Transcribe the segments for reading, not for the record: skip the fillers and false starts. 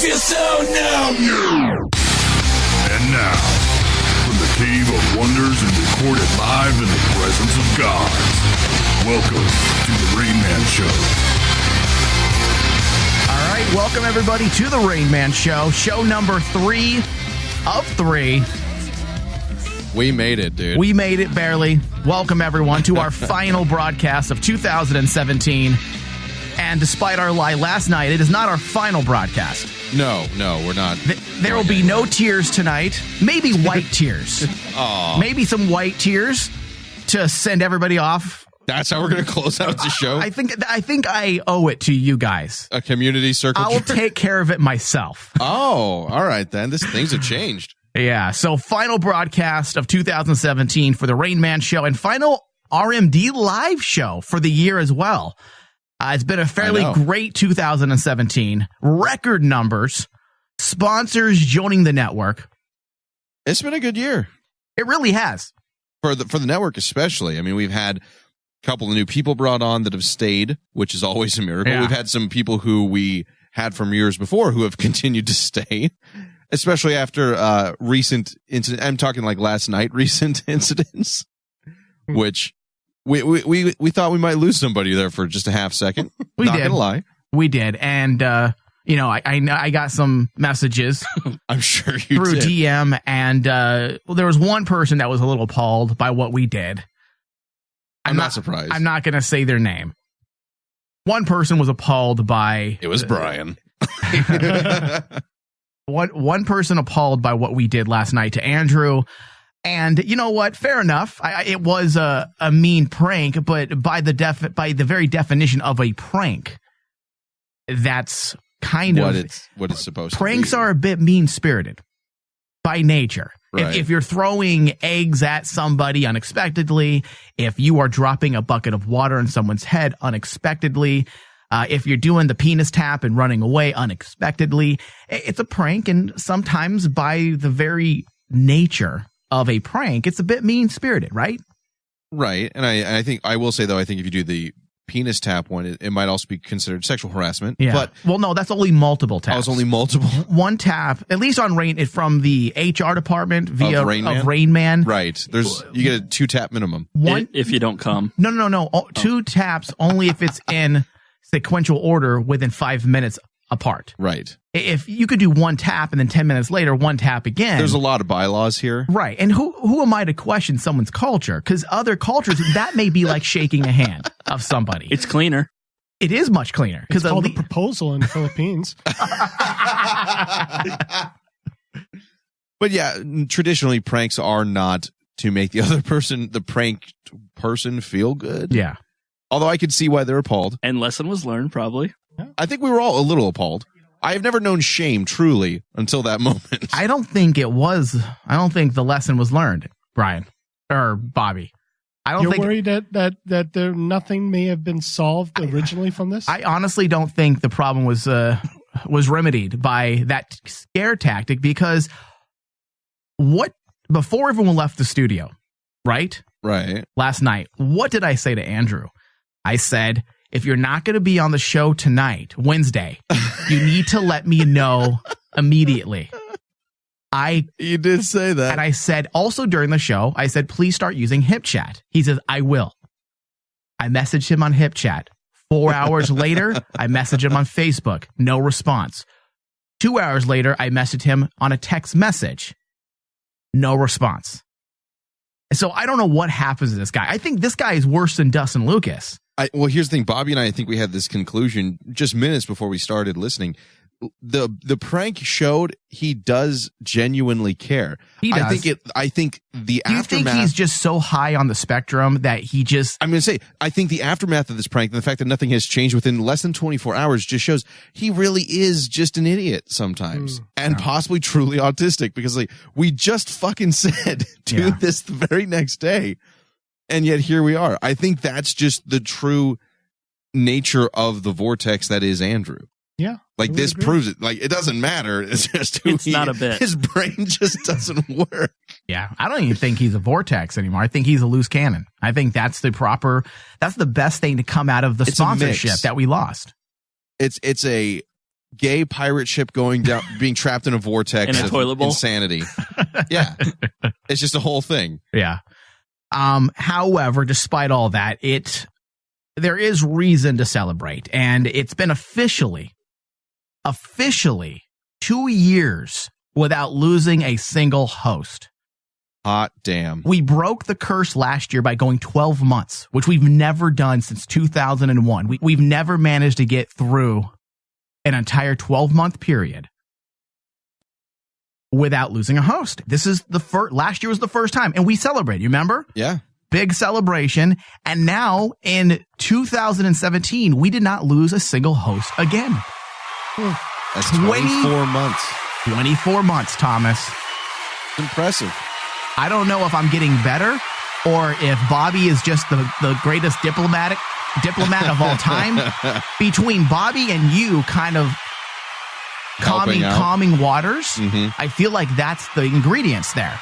feel so numb. And now, from the Cave of Wonders and recorded live in the presence of gods, welcome to the Rain Man Show. All right, welcome everybody to the Rain Man Show. Show number 3 of 3. We made it, dude. We made it, barely. Welcome everyone to our final broadcast of 2017. And despite our lie last night, it is not our final broadcast. No, we're not. There will be no tears tonight. Maybe white tears. Maybe some white tears to send everybody off. That's how we're going to close out the show? I think I owe it to you guys. A community circle. I will take care of it myself. Oh, all right then. Things have changed. Yeah, so final broadcast of 2017 for the Rain Man Show and final RMD live show for the year as well. It's been a fairly great 2017. Record numbers, sponsors joining the network. It's been a good year. It really has. For the network especially. I mean, we've had a couple of new people brought on that have stayed, which is always a miracle. Yeah. We've had some people who we had from years before who have continued to stay, especially after recent incident. I'm talking like last night recent incidents, which we thought we might lose somebody there for just a half second. We Not did. gonna lie. We did. And I got some messages I'm sure you through did. DM, and there was one person that was a little appalled by what we did. I'm not surprised. I'm not going to say their name. One person was appalled by... It was Brian. One person appalled by what we did last night to Andrew. And you know what? Fair enough. It was a mean prank, but by the very definition of a prank, that's kind what of it's supposed to be. Pranks are a bit mean-spirited by nature. Right. If you're throwing eggs at somebody unexpectedly, if you are dropping a bucket of water on someone's head unexpectedly, if you're doing the penis tap and running away unexpectedly, it's a prank. And sometimes by the very nature of a prank, it's a bit mean-spirited, right? Right. And I think I will say, though, I think if you do the penis tap one, it might also be considered sexual harassment. Yeah. But well, no, that's only multiple taps. Oh, it's only multiple. One tap, at least on Rain, from the HR department via of Rain Man. Right. You get a 2-tap minimum. One, if you don't come. No. 2 taps only if it's in sequential order within 5 minutes apart. Right. If you could do 1 tap and then 10 minutes later, 1 tap again. There's a lot of bylaws here. Right. And who am I to question someone's culture? Because other cultures, that may be like shaking a hand of somebody. It's cleaner. It is much cleaner. It's called a proposal in the Philippines. But yeah, traditionally pranks are not to make the pranked person feel good. Yeah. Although I could see why they're appalled. And lesson was learned, probably. I think we were all a little appalled. I have never known shame truly until that moment. I don't think the lesson was learned, Brian or Bobby. You're worried that there nothing may have been solved originally from this? I honestly don't think the problem was remedied by that scare tactic, because before everyone left the studio, right? Right. Last night, what did I say to Andrew? I said, if you're not going to be on the show tonight, Wednesday, you need to let me know immediately. You did say that. And I said, also during the show, I said, please start using HipChat. He says, I will. I messaged him on HipChat. 4 hours later, I messaged him on Facebook. No response. 2 hours later, I messaged him on a text message. No response. So I don't know what happens to this guy. I think this guy is worse than Dustin Lucas. Well, here's the thing. Bobby and I think we had this conclusion just minutes before we started listening. The prank showed he does genuinely care. He does. I think the Do you aftermath. think he's just so high on the spectrum that he just... I'm going to say, I think the aftermath of this prank and the fact that nothing has changed within less than 24 hours just shows he really is just an idiot sometimes and possibly truly autistic, because like we just fucking said do this the very next day. And yet here we are. I think that's just the true nature of the vortex that is Andrew. Yeah. Like this proves it. Like it doesn't matter. It's just it's not a bit. His brain just doesn't work. Yeah. I don't even think he's a vortex anymore. I think he's a loose cannon. I think that's the best thing to come out of the sponsorship that we lost. It's a gay pirate ship going down, being trapped in a vortex In a of toilet bowl? insanity. Yeah. It's just a whole thing. Yeah. However, despite all that, there is reason to celebrate, and it's been officially 2 years without losing a single host. Hot damn. We broke the curse last year by going 12 months, which we've never done since 2001. We've never managed to get through an entire 12-month period without losing a host. This is last year was the first time, and we celebrated, you remember? Yeah. Big celebration. And now in 2017, we did not lose a single host again. That's 24 months. 24 months, Thomas. Impressive. I don't know if I'm getting better or if Bobby is just the greatest diplomat of all time. Between Bobby and you kind of calming waters, I feel like that's the ingredients there.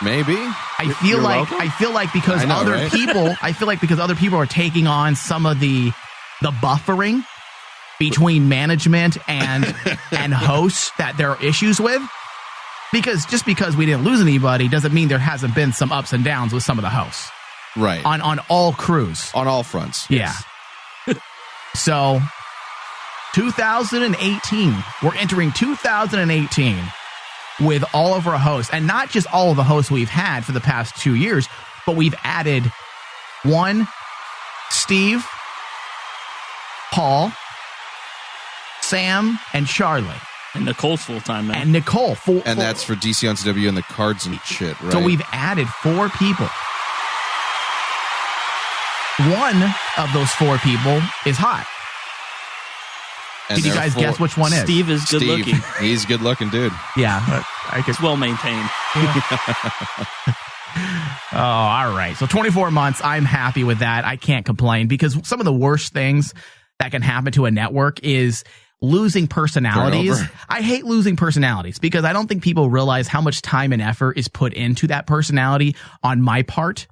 Maybe. I feel like because other people are taking on some of the buffering between management and hosts that there are issues with. Because just because we didn't lose anybody doesn't mean there hasn't been some ups and downs with some of the hosts. Right. On all crews. On all fronts. Yeah. So 2018, we're entering 2018 with all of our hosts, and not just all of the hosts we've had for the past 2 years, but we've added Steve, Paul, Sam, and Charlie. And Nicole's full-time now. And Nicole. And that's for DC on CW and the cards and shit, right? So we've added 4 people. One of those 4 people is hot. And Did you guys guess which one is? Steve is good-looking. He's good-looking, dude. Yeah. I could. It's well-maintained. Oh, all right. So 24 months, I'm happy with that. I can't complain because some of the worst things that can happen to a network is losing personalities. Turnover. I hate losing personalities because I don't think people realize how much time and effort is put into that personality on my part.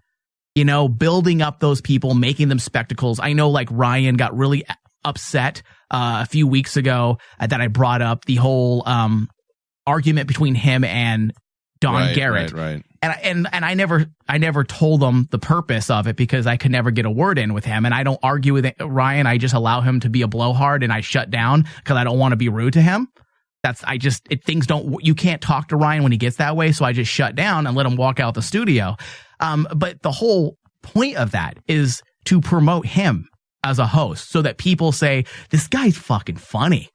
You know, building up those people, making them spectacles. I know like Ryan got really upset a few weeks ago that I brought up the whole argument between him and Don Garrett. Right. And I never told him the purpose of it because I could never get a word in with him. And I don't argue with Ryan. I just allow him to be a blowhard and I shut down because I don't want to be rude to him. You can't talk to Ryan when he gets that way. So I just shut down and let him walk out the studio. But the whole point of that is to promote him as a host so that people say, this guy's fucking funny.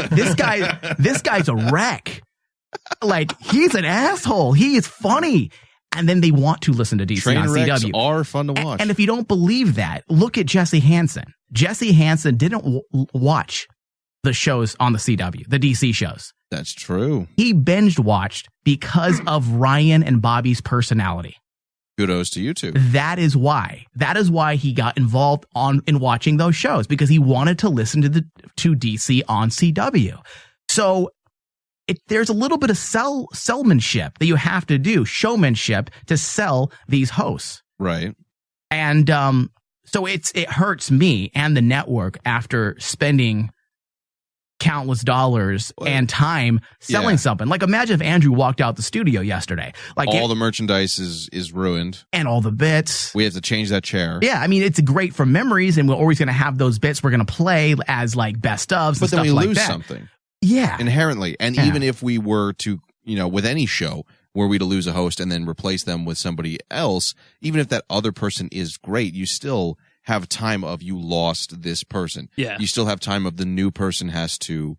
This guy's a wreck. Like, he's an asshole. He is funny. And then they want to listen to DC Train on wrecks CW. are fun to watch. And if you don't believe that, look at Jesse Hansen. Jesse Hansen didn't watch the shows on the CW, the DC shows. That's true. He binged watched because of Ryan and Bobby's personality. Kudos to you two. That is why he got involved in watching those shows, because he wanted to listen to DC on CW. So there's a little bit of sellmanship that you have to do, showmanship, to sell these hosts. Right. And so it hurts me and the network after spending countless dollars and time selling something. Like, imagine if Andrew walked out the studio yesterday. Like, all the merchandise is ruined. And all the bits. We have to change that chair. Yeah, I mean, it's great for memories, and we're always going to have those bits we're going to play as, like, best ofs and stuff like that. But then we lose something. Yeah. Inherently. And even if we were to, with any show, were we to lose a host and then replace them with somebody else, even if that other person is great, you still have time of you lost this person. Yeah. You still have time of the new person has to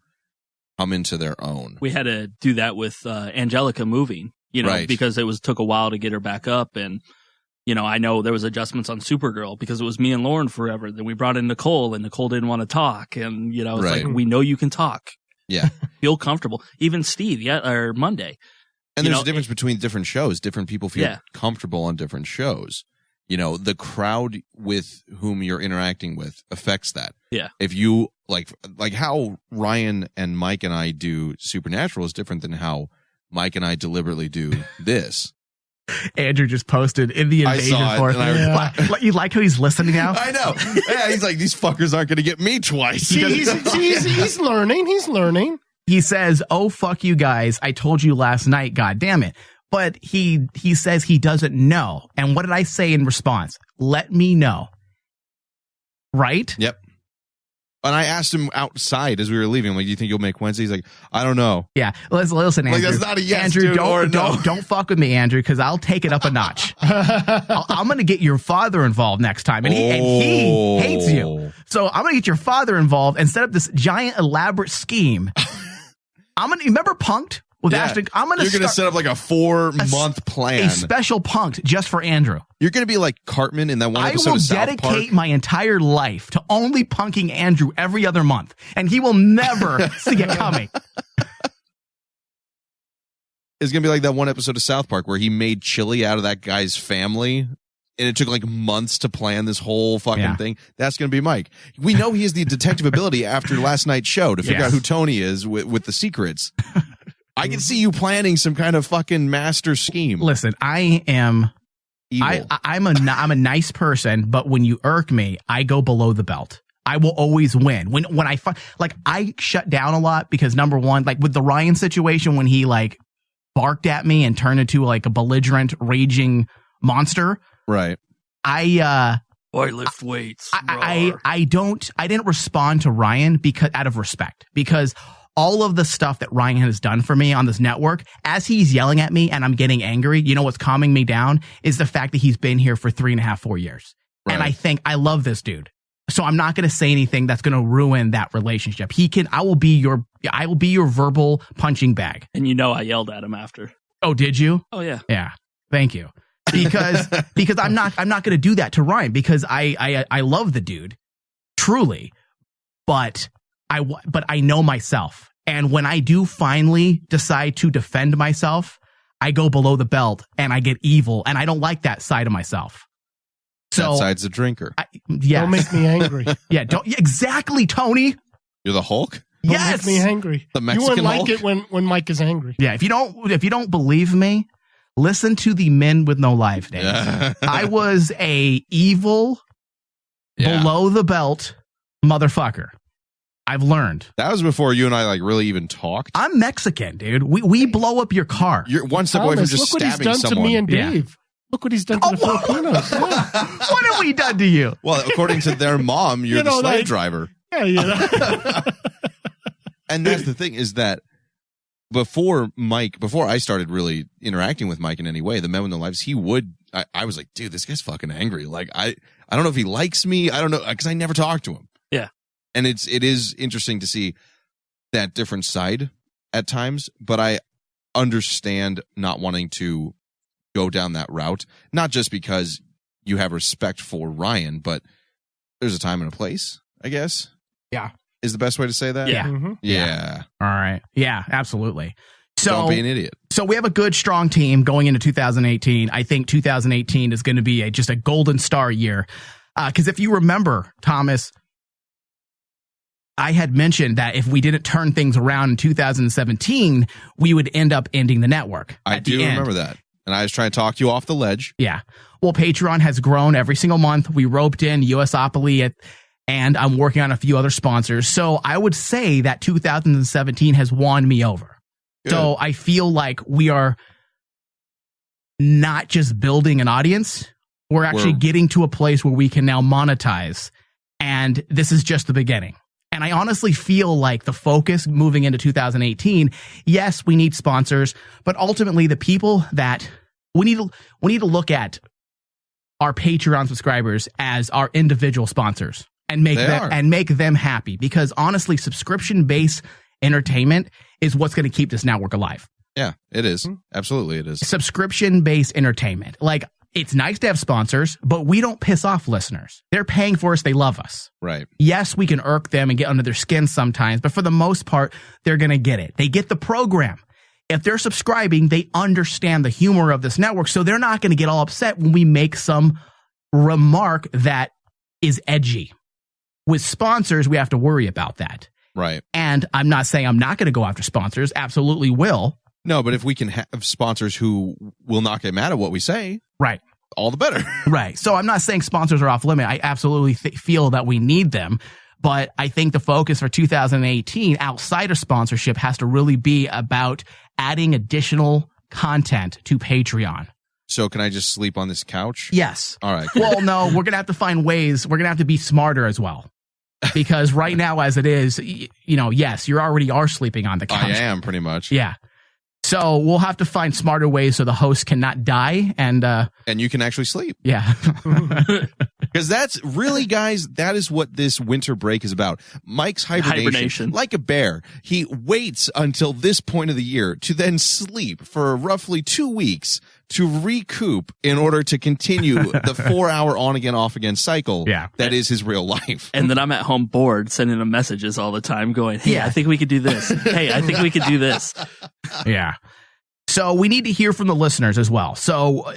come into their own. We had to do that with Angelica moving, because it took a while to get her back up. And, I know there was adjustments on Supergirl because it was me and Lauren forever. Then we brought in Nicole, and Nicole didn't want to talk. And, it's like, we know you can talk. Yeah. Feel comfortable. Even Steve, or Monday. And there's a difference between different shows. Different people feel comfortable on different shows. The crowd with whom you're interacting with affects that. Yeah. If you like how Ryan and Mike and I do Supernatural is different than how Mike and I deliberately do this. Andrew just posted in the invasion force. You like how he's listening now? I know. Yeah, he's like, these fuckers aren't going to get me twice. He's learning. He's learning. He says, "Oh, fuck you guys. I told you last night, God damn it." But he says he doesn't know. And what did I say in response? Let me know. Right? Yep. And I asked him outside as we were leaving, like, do you think you'll make Wednesday? He's like, I don't know. Yeah. Listen, Andrew. Like, that's not a yes, Andrew, dude, or no. Don't fuck with me, Andrew, because I'll take it up a notch. I'm going to get your father involved next time. And he hates you. So I'm going to get your father involved and set up this giant elaborate scheme. Remember Punk'd? With Ashton, you're going to set up like a 4-month plan. A special Punk'd just for Andrew. You're going to be like Cartman in that one episode of South Park. I will dedicate my entire life to only punking Andrew every other month, and he will never see it coming. It's going to be like that one episode of South Park where he made chili out of that guy's family, and it took like months to plan this whole fucking thing. That's going to be Mike. We know he has the detective ability after last night's show to figure out who Tony is with the secrets. I can see you planning some kind of fucking master scheme. Listen, I am evil. I'm a nice person, but when you irk me, I go below the belt. I will always win. When I shut down a lot because number one, like with the Ryan situation, when he like barked at me and turned into like a belligerent, raging monster. Right. I lift weights. I didn't respond to Ryan because out of respect, because all of the stuff that Ryan has done for me on this network, as he's yelling at me and I'm getting angry, you know what's calming me down is the fact that he's been here for 3.5, 4 years. Right. And I think I love this dude. So I'm not going to say anything that's going to ruin that relationship. I will be your verbal punching bag. And you know I yelled at him after. Oh, did you? Oh yeah. Yeah. Thank you. Because I'm not going to do that to Ryan because I love the dude truly, but I know myself. And when I do finally decide to defend myself, I go below the belt and I get evil. And I don't like that side of myself. So that side's a drinker. Yes. Don't make me angry. Yeah. Exactly, Tony. You're the Hulk? Don't make me angry. The Mexican you wouldn't Hulk? like it when Mike is angry. Yeah. If you don't believe me, listen to the Men with No Life days. I was a evil, below the belt motherfucker. I've learned. That was before you and I like really even talked. I'm Mexican, dude. We blow up your car. You're one step away from just stabbing someone. Look what he's done to me and Dave. Yeah. Look what he's done to the Filipinos. What have we done to you? Well, according to their mom, you're the slave driver. Yeah. And that's the thing is that before I started really interacting with Mike in any way, the Men with No Lives, I was like, dude, this guy's fucking angry. Like, I don't know if he likes me. I don't know, because I never talked to him. Yeah. And it is interesting to see that different side at times, but I understand not wanting to go down that route, not just because you have respect for Ryan, but there's a time and a place, I guess. Yeah. Is the best way to say that? Yeah. Mm-hmm. Yeah. All right. Yeah, absolutely. So, don't be an idiot. So we have a good, strong team going into 2018. I think 2018 is going to be just a golden star year. Because if you remember, Thomas, I had mentioned that if we didn't turn things around in 2017, we would end up ending the network. I do remember that. And I was trying to talk you off the ledge. Yeah. Well, Patreon has grown every single month. We roped in USopoly and I'm working on a few other sponsors. So I would say that 2017 has won me over. Good. So I feel like we are not just building an audience. We're actually getting to a place where we can now monetize. And this is just the beginning. And I honestly feel like the focus moving into 2018, yes, we need sponsors, but ultimately the people that we need to look at our Patreon subscribers as our individual sponsors and make them happy, because honestly, subscription-based entertainment is what's going to keep this network alive. Yeah, it is. Absolutely, it is. Subscription-based entertainment. Like, it's nice to have sponsors, but we don't piss off listeners. They're paying for us. They love us. Right. Yes, we can irk them and get under their skin sometimes, but for the most part, they're going to get it. They get the program. If they're subscribing, they understand the humor of this network, so they're not going to get all upset when we make some remark that is edgy. With sponsors, we have to worry about that. Right. And I'm not saying I'm not going to go after sponsors. Absolutely will. No, but if we can have sponsors who will not get mad at what we say, right, all the better. Right. So I'm not saying sponsors are off limit. I absolutely feel that we need them. But I think the focus for 2018 outside of sponsorship has to really be about adding additional content to Patreon. So can I just sleep on this couch? Yes. All right. Cool. Well, no, we're going to have to find ways. We're going to have to be smarter as well. Because right now, as it is, you know, yes, you already are sleeping on the couch. I am pretty much. Yeah. So we'll have to find smarter ways so the host cannot die and you can actually sleep. Yeah. Because that's really, guys, that is what this winter break is about. Mike's hibernation. Like a bear, he waits until this point of the year to then sleep for roughly 2 weeks to recoup in order to continue the 4-hour on again, off again cycle. Yeah. That is his real life. And then I'm at home bored, sending him messages all the time going, hey, I think we could do this. Hey, I think we could do this. Yeah. So we need to hear from the listeners as well. So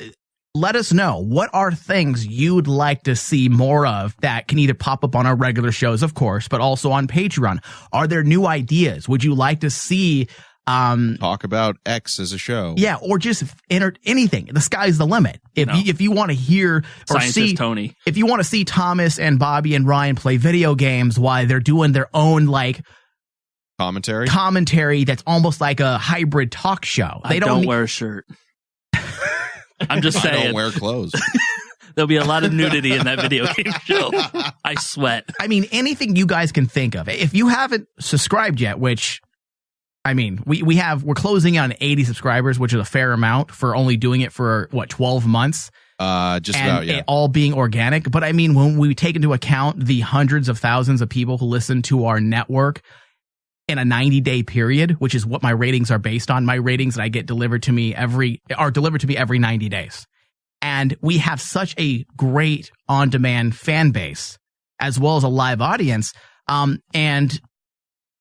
let us know, what are things you'd like to see more of that can either pop up on our regular shows, of course, but also on Patreon? Are there new ideas? Would you like to see talk about X as a show? Yeah, or just anything. The sky's the limit. If you want to hear or see Tony, if you want to see Thomas and Bobby and Ryan play video games while they're doing their own like commentary that's almost like a hybrid talk show. They don't wear a shirt. I'm just saying. I don't wear clothes. There'll be a lot of nudity in that video game show. I sweat. I mean, anything you guys can think of. If you haven't subscribed yet, which, I mean, we're closing on 80 subscribers, which is a fair amount for only doing it for 12 months. Just about, yeah. It all being organic. But I mean, when we take into account the hundreds of thousands of people who listen to our network in a 90-day period, which is what my ratings are based on. My ratings that I get delivered to me every 90 days. And we have such a great on-demand fan base as well as a live audience. And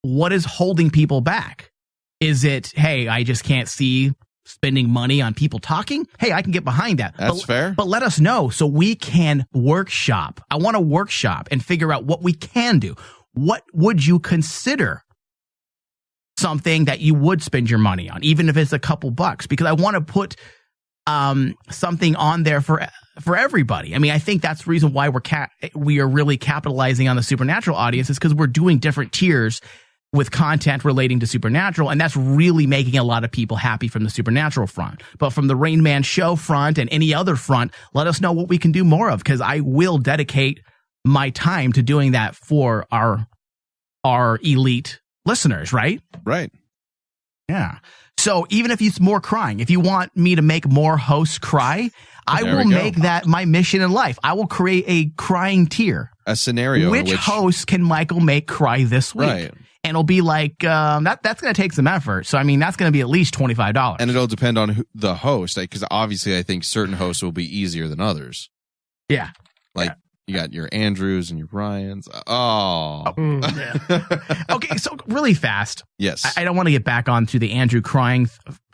what is holding people back? Is it, hey, I just can't see spending money on people talking? Hey, I can get behind that. That's fair. But let us know so we can workshop. I want to workshop and figure out what we can do. What would you consider something that you would spend your money on, even if it's a couple bucks? Because I want to put something on there for everybody. I mean, I think that's the reason why we are really capitalizing on the Supernatural audience, is because we're doing different tiers with content relating to Supernatural, and that's really making a lot of people happy from the Supernatural front. But from the Rain Man Show front and any other front, let us know what we can do more of, because I will dedicate my time to doing that for our elite listeners, right? Right. Yeah. So even if it's more crying, if you want me to make more hosts cry, I will make that my mission in life. I will create a crying tier. A scenario. Which host can Michael make cry this week? Right. And it'll be like, that's going to take some effort. So, I mean, that's going to be at least $25. And it'll depend on the host, because obviously I think certain hosts will be easier than others. Yeah. Like, you got your Andrews and your Ryans. Oh. Yeah. Okay, so really fast. Yes. I don't want to get back onto the Andrew crying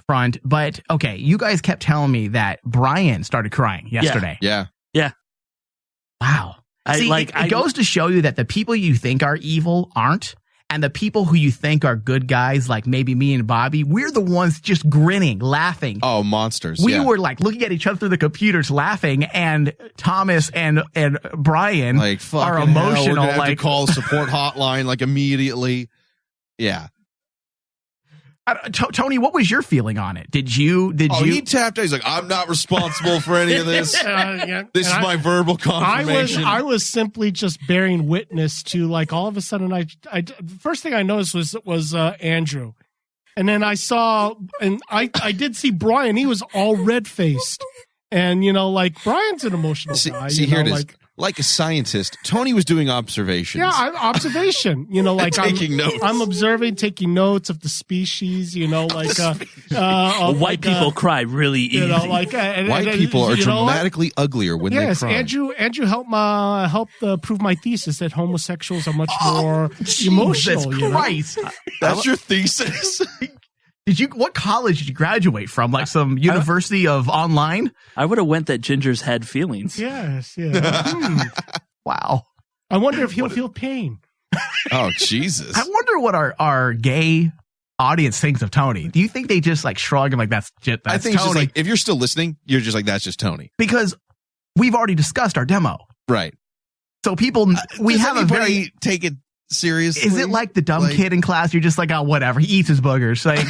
front, but okay, you guys kept telling me that Brian started crying yesterday. Yeah. Wow. It goes to show you that the people you think are evil aren't. And the people who you think are good guys, like maybe me and Bobby, we're the ones just grinning, laughing. Oh, monsters. We were like looking at each other through the computers laughing, and Thomas and Brian are emotional. We're gonna have to call the support hotline like immediately. Yeah. Tony, what was your feeling on it? Did you? He tapped out. He's like, I'm not responsible for any of this. This is my verbal confirmation. I was simply just bearing witness to, like, all of a sudden, the first thing I noticed was Andrew. And then I saw, and I did see Brian. He was all red-faced. And, like, Brian's an emotional guy. Here it is. Like a scientist, Tony was doing observations. Yeah, observation. Like taking notes. I'm observing, taking notes of the species. White people cry really easy. White people are dramatically uglier when they cry. Andrew helped prove my thesis that homosexuals are much more emotional. Jesus Christ. That's your thesis? What college did you graduate from? Like some university of online? I would have went that Ginger's had feelings. Yes, yeah. Wow. I wonder if he'll feel pain. Oh, Jesus. I wonder what our gay audience thinks of Tony? Do you think they just like shrug and like that's I think Tony? it's just like, if you're still listening, you're just like, that's just Tony. Because we've already discussed our demo. Right. So people, we have a very take it seriously. Is it like the dumb kid in class? You're just like, oh, whatever. He eats his boogers. Like,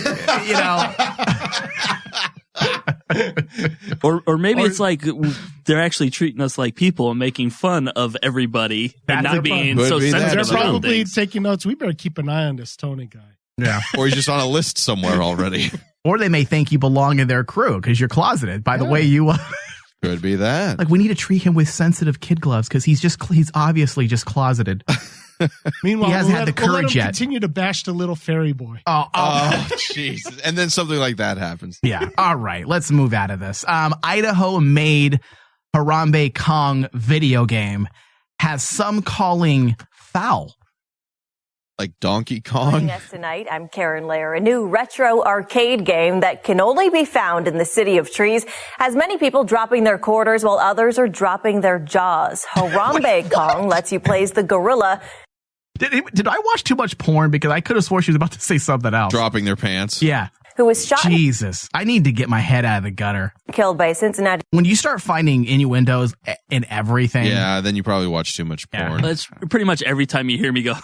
or maybe it's like they're actually treating us like people and making fun of everybody and not being so sensitive. They're probably taking notes. We better keep an eye on this Tony guy. Yeah. Or he's just on a list somewhere already. Or they may think you belong in their crew because you're closeted by the way you could be that. Like, we need to treat him with sensitive kid gloves because he's obviously just closeted. Meanwhile, he hasn't had the courage yet. Continue to bash the little fairy boy. Oh, Jesus. And then something like that happens. Yeah. All right. Let's move out of this. Idaho made Harambe Kong video game has some calling foul. Like Donkey Kong? Joining us tonight, I'm Karen Lair. A new retro arcade game that can only be found in the City of Trees has many people dropping their quarters while others are dropping their jaws. Harambe Kong lets you play as the gorilla. Did I watch too much porn? Because I could have sworn she was about to say something else. Dropping their pants. Yeah. Who was shot. Jesus. I need to get my head out of the gutter. Killed by a Cincinnati. When you start finding innuendos in everything. Yeah, then you probably watch too much porn. That's pretty much every time you hear me go,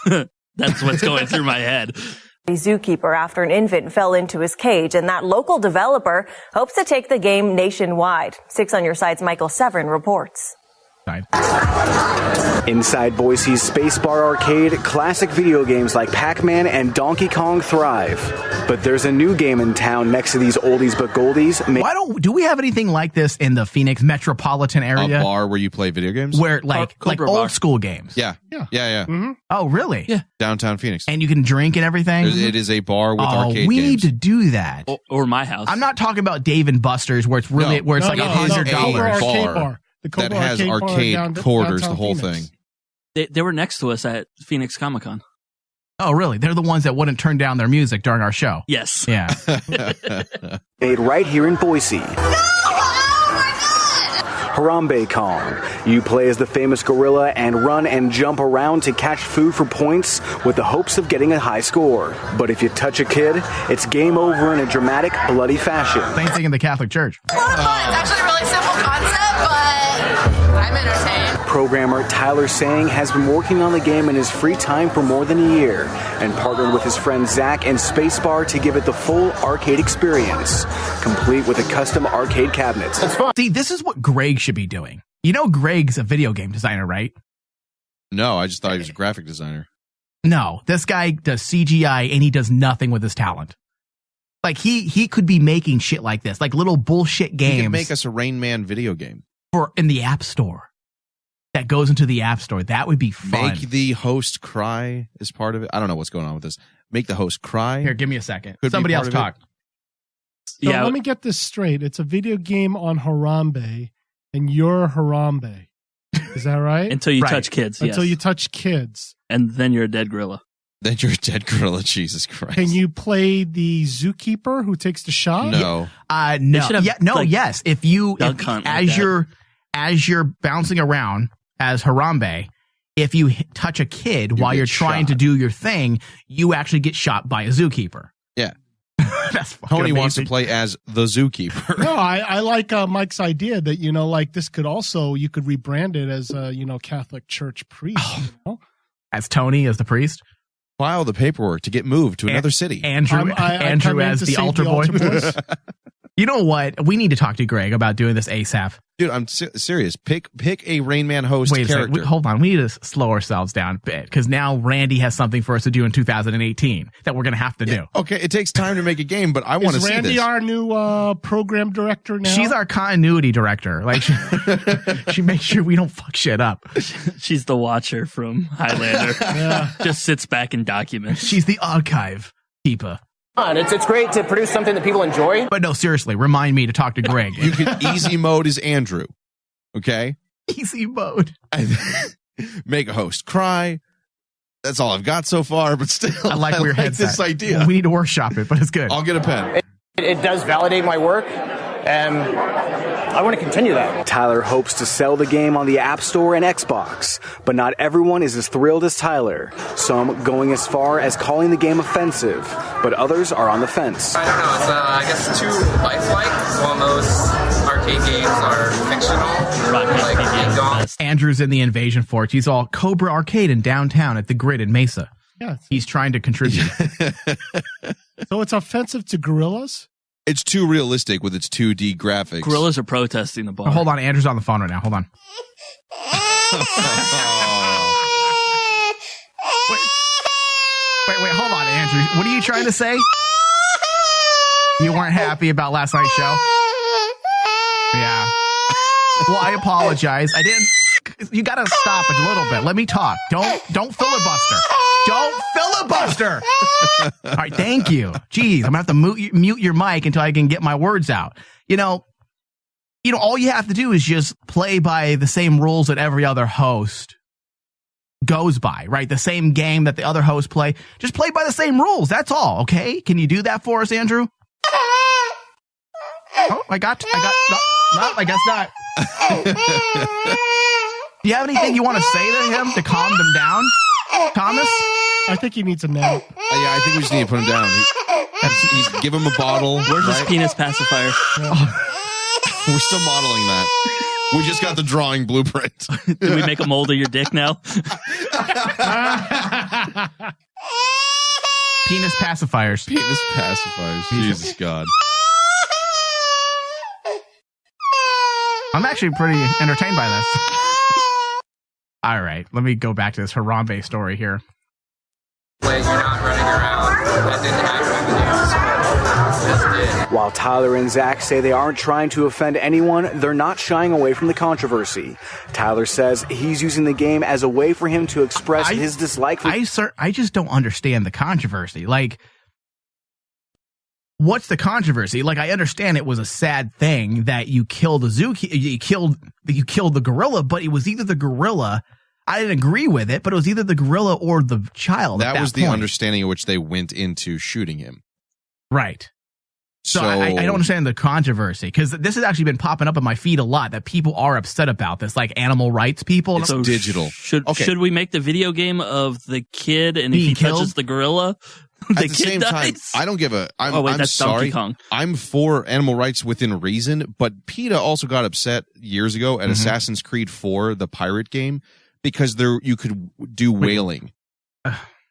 that's what's going through my head. The zookeeper after an infant fell into his cage, and that local developer hopes to take the game nationwide. 6 on Your Side's Michael Severin reports. Inside Boise's Space Bar Arcade, classic video games like Pac-Man and Donkey Kong thrive. But there's a new game in town next to these oldies but goldies. Do we have anything like this in the Phoenix metropolitan area? A bar where you play video games? Where like old school games? Yeah. Mm-hmm. Oh, really? Yeah. Downtown Phoenix. And you can drink and everything? It is a bar with arcade we games. need to do that. Or my house. I'm not talking about Dave and Buster's where it's really like $100. Bar. That has arcade quarters, the whole Phoenix. thing. They were next to us at Phoenix Comic-Con. Oh, really? They're the ones that wouldn't turn down their music during our show. Yes. Yeah. Made right here in Boise. Harambe Kong. You play as the famous gorilla and run and jump around to catch food for points with the hopes of getting a high score. But if you touch a kid, it's game over in a dramatic, bloody fashion. Same thing in the Catholic Church. It's actually a really simple concept, but I'm entertained. Programmer Tyler Sang has been working on the game in his free time for more than a year and partnered with his friend Zach and Spacebar to give it the full arcade experience, complete with a custom arcade cabinet. It's fun. See, this is what Greg should be doing. You know Greg's a video game designer, right? No, I just thought he was a graphic designer. No, this guy does CGI and he does nothing with his talent. Like he could be making shit like this, like little bullshit games. He could make us a Rain Man video game. In the App Store. That goes into the App Store. That would be fun. Make the host cry as part of it. I don't know what's going on with this. Make the host cry. Here, give me a second. Could Somebody else talk. So let me get this straight. It's a video game on Harambe, and you're Harambe. Is that right? Until you touch kids. Until yes. you touch kids. And then you're a dead gorilla. Then you're a dead gorilla. Jesus Christ. Can you play the zookeeper who takes the shot? No. No. Yes. If as you're bouncing around as Harambe, if you touch a kid while you're trying to do your thing, you actually get shot by a zookeeper. Yeah. That's Tony amazing. wants to play as the zookeeper. No, I like Mike's idea that, like this could also, you could rebrand it as, Catholic Church priest. As Tony, as the priest? File the paperwork to get moved to another city. Andrew as the altar boy. You know what? We need to talk to Greg about doing this ASAP. Dude, I'm serious. Pick a Rain Man host character. Hold on. We need to slow ourselves down a bit because now Randy has something for us to do in 2018 that we're going to have to do. Okay, it takes time to make a game, but I want to see this. Is Randy our new program director now? She's our continuity director. Like she makes sure we don't fuck shit up. She's the watcher from Highlander. Just sits back and documents. She's the archive keeper. It's great to produce something that people enjoy. But no, seriously, remind me to talk to Greg. You can easy mode is Andrew. Okay? Easy mode. Make a host cry. That's all I've got so far, but still, I like where your head's this at. idea. We need to worshop it, but it's good. I'll get a pen. It does validate my work. and I want to continue that. Tyler hopes to sell the game on the App Store and Xbox, but not everyone is as thrilled as Tyler. Some going as far as calling the game offensive, but others are on the fence. I don't know, it's I guess too lifelike, while most arcade games are fictional. Andrew's in the Invasion Forge. He's all Cobra Arcade in downtown at the Grid in Mesa. Yeah. He's trying to contribute. So it's offensive to gorillas? It's too realistic with its 2D graphics. Gorillas are protesting the bar. Oh, hold on, Andrew's on the phone right now. Hold on. Wait, hold on, Andrew. What are you trying to say? You weren't happy about last night's show? Yeah. Well, I apologize. I didn't. You got to stop it a little bit. Let me talk. Don't filibuster. Don't filibuster. All right, thank you. Jeez, I'm gonna have to mute your mic until I can get my words out. You know, all you have to do is just play by the same rules that every other host goes by, right? The same game that the other hosts play. Just play by the same rules. That's all. Okay? Can you do that for us, Andrew? Oh, I guess not. Do you have anything you want to say to him to calm them down, Thomas? I think he needs a nap. Yeah, I think we just need to put him down. Give him a bottle. Where's his penis pacifier? We're still modeling that. We just got the drawing blueprint. Did we make a mold of your dick now? Penis pacifiers. Penis pacifiers. Jesus God. I'm actually pretty entertained by this. All right, let me go back to this Harambe story here. You're not running around. That didn't happen with you. While Tyler and Zach say they aren't trying to offend anyone, they're not shying away from the controversy. Tyler says he's using the game as a way for him to express his dislike for... I just don't understand the controversy. Like, what's the controversy? Like, I understand it was a sad thing that you killed you killed the gorilla, but it was either the gorilla. I didn't agree with it, but it was either the gorilla or the child. That was the understanding in which they went into shooting him. Right. So I don't understand the controversy, because this has actually been popping up on my feed a lot, that people are upset about this, like animal rights people. It's digital. Should we make the video game of the kid, and if he touches the gorilla, the At the same time, I don't give a... I'm that's sorry. Donkey Kong. I'm for animal rights within reason, but PETA also got upset years ago at Assassin's Creed 4, the pirate game, because you could do whaling.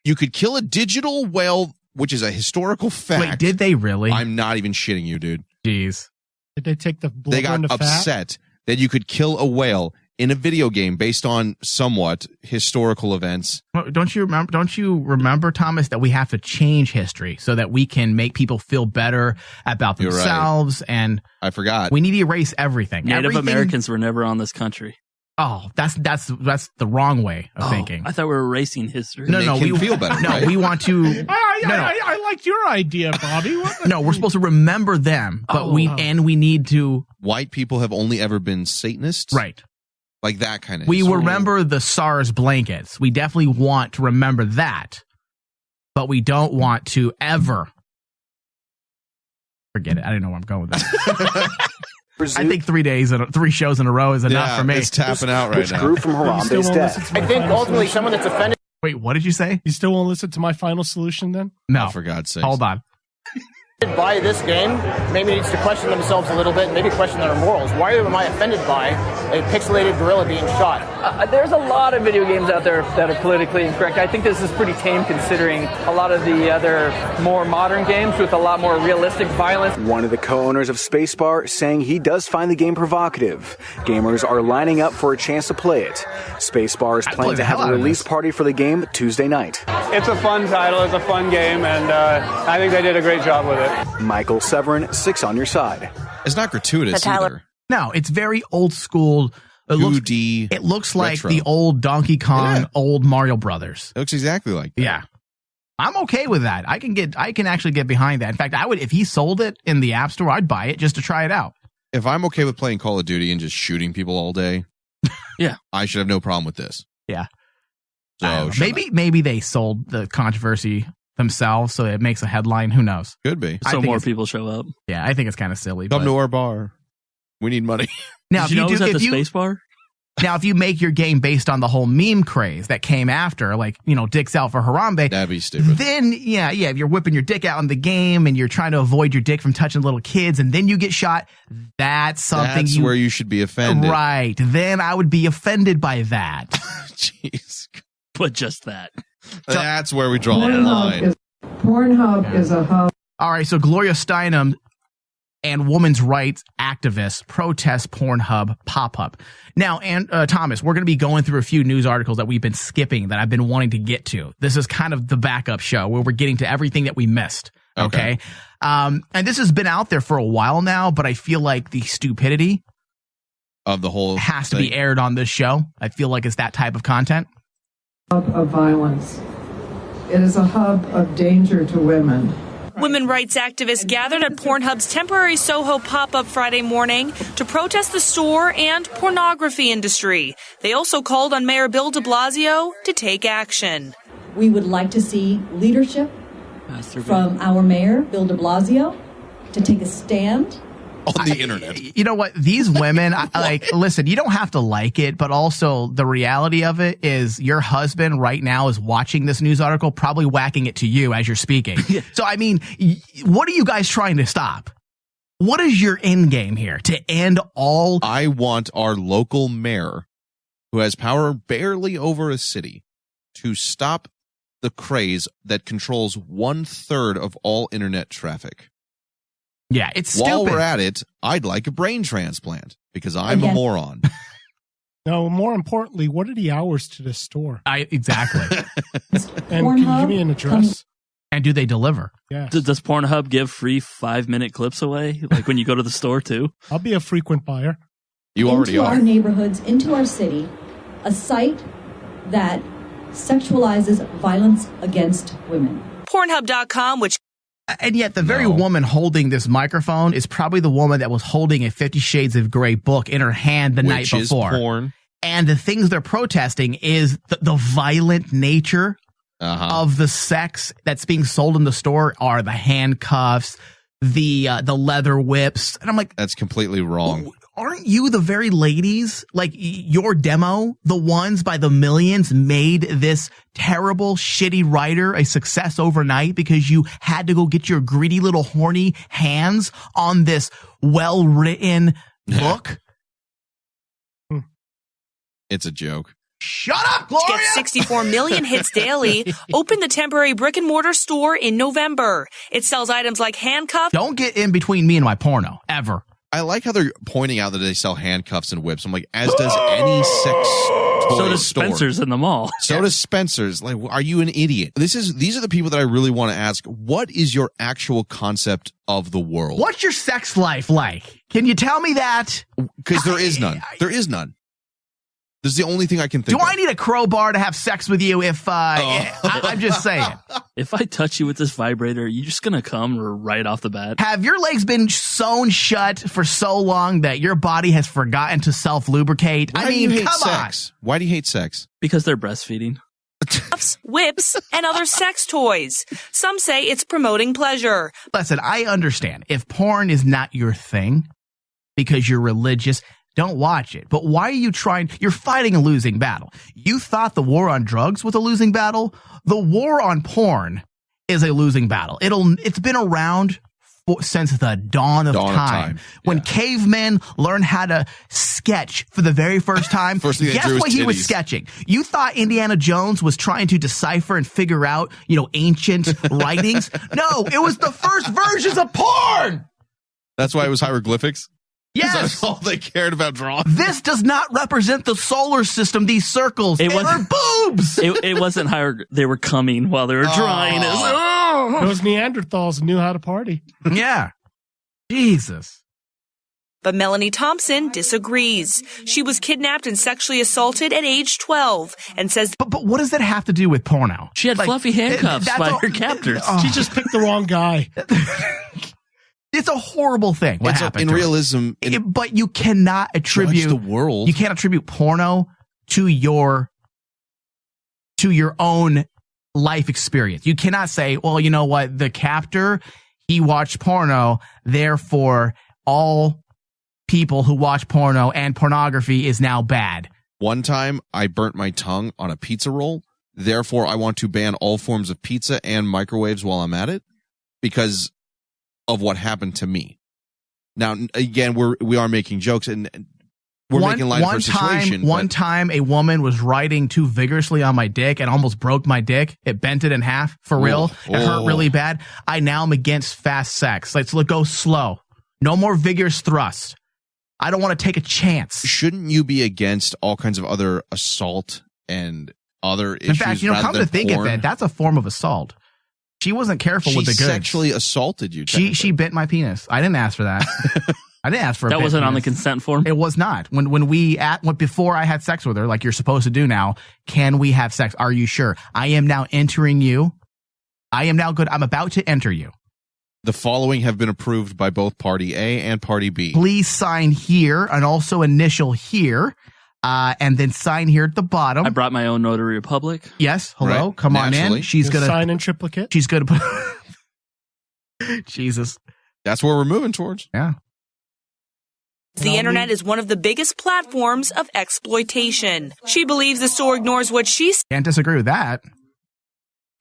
You could kill a digital whale, which is a historical fact. Wait, did they really? I'm not even shitting you, dude. Jeez. Did they take the blubber They got upset that you could kill a whale in a video game based on somewhat historical events. Don't you remember, Thomas, that we have to change history so that we can make people feel better about themselves? Right. And I forgot. We need to erase everything. Native Americans were never on this country. Oh, that's the wrong way of thinking. I thought we were erasing history. No, we feel better. No, right? we want to. I like your idea, Bobby. No, we're supposed to remember them, but we need to. White people have only ever been Satanists, right? Like that kind of. We remember the SARS blankets. We definitely want to remember that, but we don't want to ever forget it. I don't know where I'm going with that. I think 3 shows in a row is enough for me. It's tapping out right now. Grew from Harambe's death. I think ultimately someone that's offended. Wait, what did you say? You still won't listen to my final solution then? No. Oh, for God's sake. Hold on. By this game maybe needs to question themselves a little bit, maybe question their morals. Why am I offended by a pixelated gorilla being shot? There's a lot of video games out there that are politically incorrect. I think this is pretty tame considering a lot of the other more modern games with a lot more realistic violence. One of the co-owners of Spacebar saying he does find the game provocative. Gamers are lining up for a chance to play it. Spacebar is planning to have a release party for the game Tuesday night. It's a fun title, it's a fun game, and I think they did a great job with it. Michael Severin, 6 on your side. It's not gratuitous either. No, it's very old school. It looks like the old Donkey Kong, old Mario Brothers. It looks exactly like that. Yeah. I'm okay with that. I can actually get behind that. In fact, I would, if he sold it in the App Store, I'd buy it just to try it out. If I'm okay with playing Call of Duty and just shooting people all day, yeah, I should have no problem with this. Yeah. So maybe they sold the controversy themselves, so it makes a headline. Who knows? Could be. So more people show up. Yeah, I think it's kind of silly. Come to our bar. We need money. Now, Did you know it was at the Space Bar? Now, if you make your game based on the whole meme craze that came after, like, dicks out for Harambe. That'd be stupid. Then, if you're whipping your dick out in the game and you're trying to avoid your dick from touching little kids and then you get shot, that's something That's where you should be offended. Right. Then I would be offended by that. Jeez. But just that. That's where we draw the line. Pornhub is a hub. All right, so Gloria Steinem and women's rights activists protest Pornhub pop-up. Now, Thomas, we're going to be going through a few news articles that we've been skipping that I've been wanting to get to. This is kind of the backup show where we're getting to everything that we missed. Okay. And this has been out there for a while now, but I feel like the stupidity of the whole has to be aired on this show. I feel like it's that type of content. Hub of violence. It is a hub of danger to women. Women rights activists gathered at Pornhub's temporary Soho pop-up Friday morning to protest the store and pornography industry. They also called on Mayor Bill de Blasio to take action. We would like to see leadership from our mayor, Bill de Blasio, to take a stand on the internet. You know what? These women, listen, you don't have to like it, but also the reality of it is your husband right now is watching this news article, probably whacking it to you as you're speaking. So, I mean, what are you guys trying to stop? What is your end game here? To end all? I want our local mayor, who has power barely over a city, to stop the craze that controls 1/3 of all internet traffic. Yeah, it's stupid. While we're at it, I'd like a brain transplant because I'm a moron. No, more importantly, what are the hours to this store? Exactly. And can you give me an address? And do they deliver? Yes. Does Pornhub give free 5-minute clips away? Like when you go to the store too? I'll be a frequent buyer. You already into are. our neighborhoods, into our city, a site that sexualizes violence against women. Pornhub.com, which... And yet the very woman holding this microphone is probably the woman that was holding a 50 Shades of Grey book in her hand the night before. Porn. And the things they're protesting is the violent nature of the sex that's being sold in the store are the handcuffs, the leather whips. And I'm like, that's completely wrong. Aren't you the very ladies, like your demo, the ones by the millions made this terrible, shitty writer a success overnight because you had to go get your greedy little horny hands on this well-written book? It's a joke. Shut up, Gloria! To get 64 million hits daily, open the temporary brick-and-mortar store in November. It sells items like handcuffs. Don't get in between me and my porno, ever. I like how they're pointing out that they sell handcuffs and whips. I'm like, as does any sex toy So does store. Spencer's in the mall. So does Spencer's. Like, are you an idiot? These are the people that I really want to ask. What is your actual concept of the world? What's your sex life like? Can you tell me that? Because there is none. There is none. This is the only thing I can think Do of. I need a crowbar to have sex with you if I'm just saying. If I touch you with this vibrator, you're just going to come right off the bat. Have your legs been sewn shut for so long that your body has forgotten to self-lubricate? Why do you hate sex? Why do you hate sex? Because they're breastfeeding. Whips, and other sex toys. Some say it's promoting pleasure. Listen, I understand. If porn is not your thing because you're religious, don't watch it. But why are you trying? You're fighting a losing battle. You thought the war on drugs was a losing battle? The war on porn is a losing battle. It's been around since the dawn of time. When cavemen learned how to sketch for the very first time. Guess what he was sketching? You thought Indiana Jones was trying to decipher and figure out, ancient writings? No, it was the first versions of porn. That's why it was hieroglyphics? Yes. That's all they cared about drawing. This does not represent the solar system, these circles. They are boobs. It wasn't they were coming while they were drawing. Those Neanderthals knew how to party. Yeah. Jesus. But Melanie Thompson disagrees. She was kidnapped and sexually assaulted at age 12 and says... But what does that have to do with porno? She had fluffy handcuffs by her captors. She just picked the wrong guy. It's a horrible thing. What happened in realism, but you cannot attribute the world. You can't attribute porno to your own life experience. You cannot say, well, you know what? The captor, he watched porno, therefore all people who watch porno and pornography is now bad. One time I burnt my tongue on a pizza roll. Therefore, I want to ban all forms of pizza and microwaves while I'm at it because of what happened to me. Now, again, we are making jokes and we're making light of her situation. One time a woman was riding too vigorously on my dick and almost broke my dick. It bent it in half for real. It hurt really bad. I now am against fast sex. Let's go slow. No more vigorous thrust. I don't want to take a chance. Shouldn't you be against all kinds of other assault and other issues? In fact, come to think of it, that's a form of assault. She wasn't careful with the goods. She sexually assaulted you. She bit my penis. I didn't ask for that. I didn't ask for that. Wasn't on the consent form. It was not. Before I had sex with her, like you're supposed to do now. Can we have sex? Are you sure? I am now entering you. I am now good. I'm about to enter you. The following have been approved by both Party A and Party B. Please sign here and also initial here. And then sign here at the bottom. I brought my own notary public. Yes. Hello. Right. Come on in. She's going to sign in triplicate. She's going to put Jesus. That's where we're moving towards. Yeah. The internet is one of the biggest platforms of exploitation. She believes the store ignores what she can't disagree with that.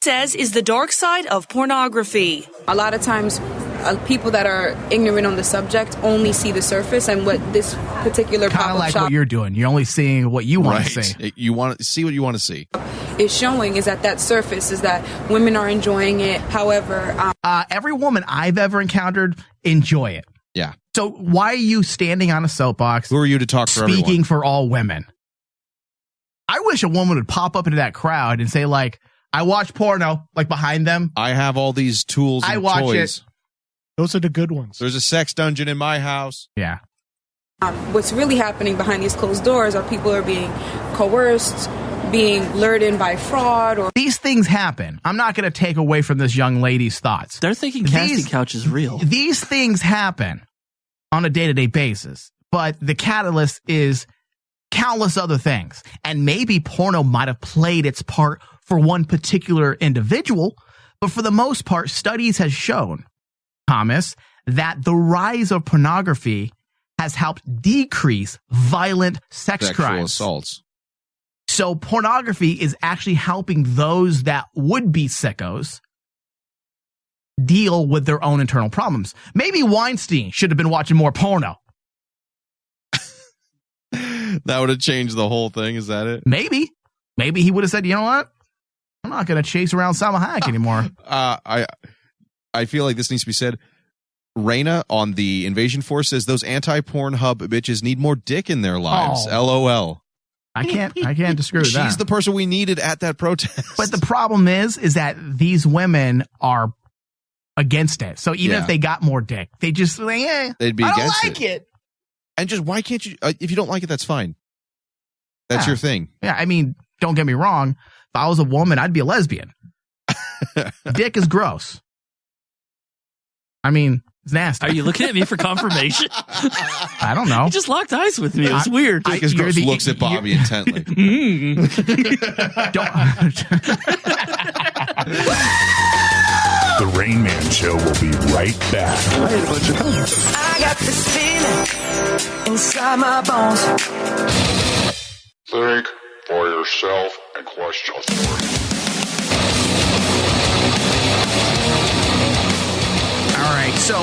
Says is the dark side of pornography. A lot of times people that are ignorant on the subject only see the surface and what this particular kind of like shop what you're doing. You're only seeing what you want to see. You want to see what you want to see. Is showing is that surface is that women are enjoying it. However, every woman I've ever encountered enjoy it. Yeah. So why are you standing on a soapbox? Who are you to talk for everyone? Speaking for all women. I wish a woman would pop up into that crowd and say, like, I watch porno, like behind them. I have all these tools and I watch toys. It. Those are the good ones. There's a sex dungeon in my house. Yeah. What's really happening behind these closed doors are people are being coerced, being lured in by fraud. Or these things happen. I'm not going to take away from this young lady's thoughts. They're thinking casting couch is real. These things happen on a day-to-day basis. But the catalyst is countless other things. And maybe porno might have played its part for one particular individual, but for the most part, studies has shown, Thomas, that the rise of pornography has helped decrease violent sexual crimes. Assaults. So pornography is actually helping those that would be sickos deal with their own internal problems. Maybe Weinstein should have been watching more porno. That would have changed the whole thing. Is that it? Maybe he would have said, you know what? I'm not going to chase around Salma Hayek anymore. I feel like this needs to be said. Raina on the Invasion Force says those anti-Pornhub bitches need more dick in their lives. Oh. LOL. I can't disagree with that. She's the person we needed at that protest. But the problem is that these women are against it. So even if they got more dick, they just like, they'd be I against don't like it. And just why can't you? If you don't like it, that's fine. That's your thing. Yeah, I mean, don't get me wrong. If I was a woman, I'd be a lesbian. Dick is gross. I mean, it's nasty. Are you looking at me for confirmation? I don't know. You just locked eyes with me. It was weird. Dick is gross. Looks at Bobby intently. The Rain Man Show will be right back. I got this feeling inside my bones. Think for yourself and question authority. All right, so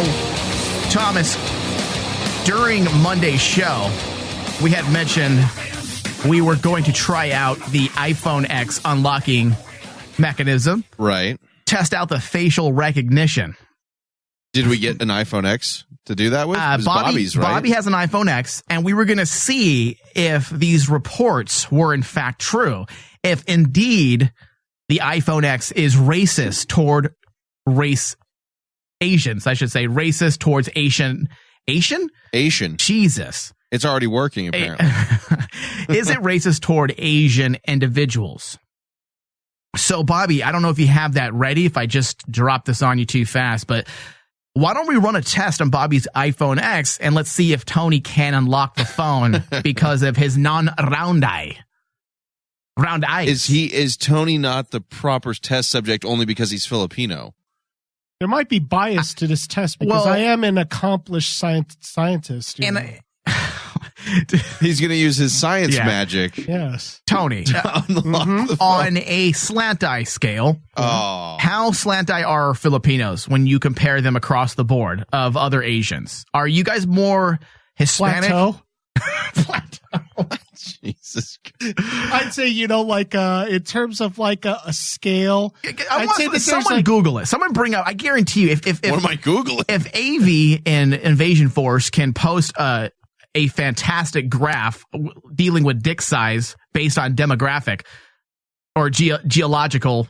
Thomas, during Monday's show, we had mentioned we were going to try out the iPhone X unlocking mechanism. Right. Test out the facial recognition. Did we get an iPhone X to do that with? It was Bobby's, right? Bobby has an iPhone X, and we were going to see if these reports were in fact true. If indeed the iPhone X is racist toward Asians, I should say, racist towards Asian. Jesus. It's already working, apparently. Is it racist toward Asian individuals? So, Bobby, I don't know if you have that ready, if I just drop this on you too fast, but why don't we run a test on Bobby's iPhone X and let's see if Tony can unlock the phone because of his non-round eye. Round ice. Is Tony not the proper test subject only because he's Filipino? There might be bias to this test because I am an accomplished scientist. He's going to use his science magic. Yes. Tony, on a slant eye scale, how slant eye are Filipinos when you compare them across the board of other Asians? Are you guys more Hispanic? Plateau. Jesus. I'd say, in terms of like a scale. I'd say that someone Google it. Someone bring up, I guarantee you, if what am I Googling? If AV and Invasion Force can post a fantastic graph dealing with dick size based on demographic or geological.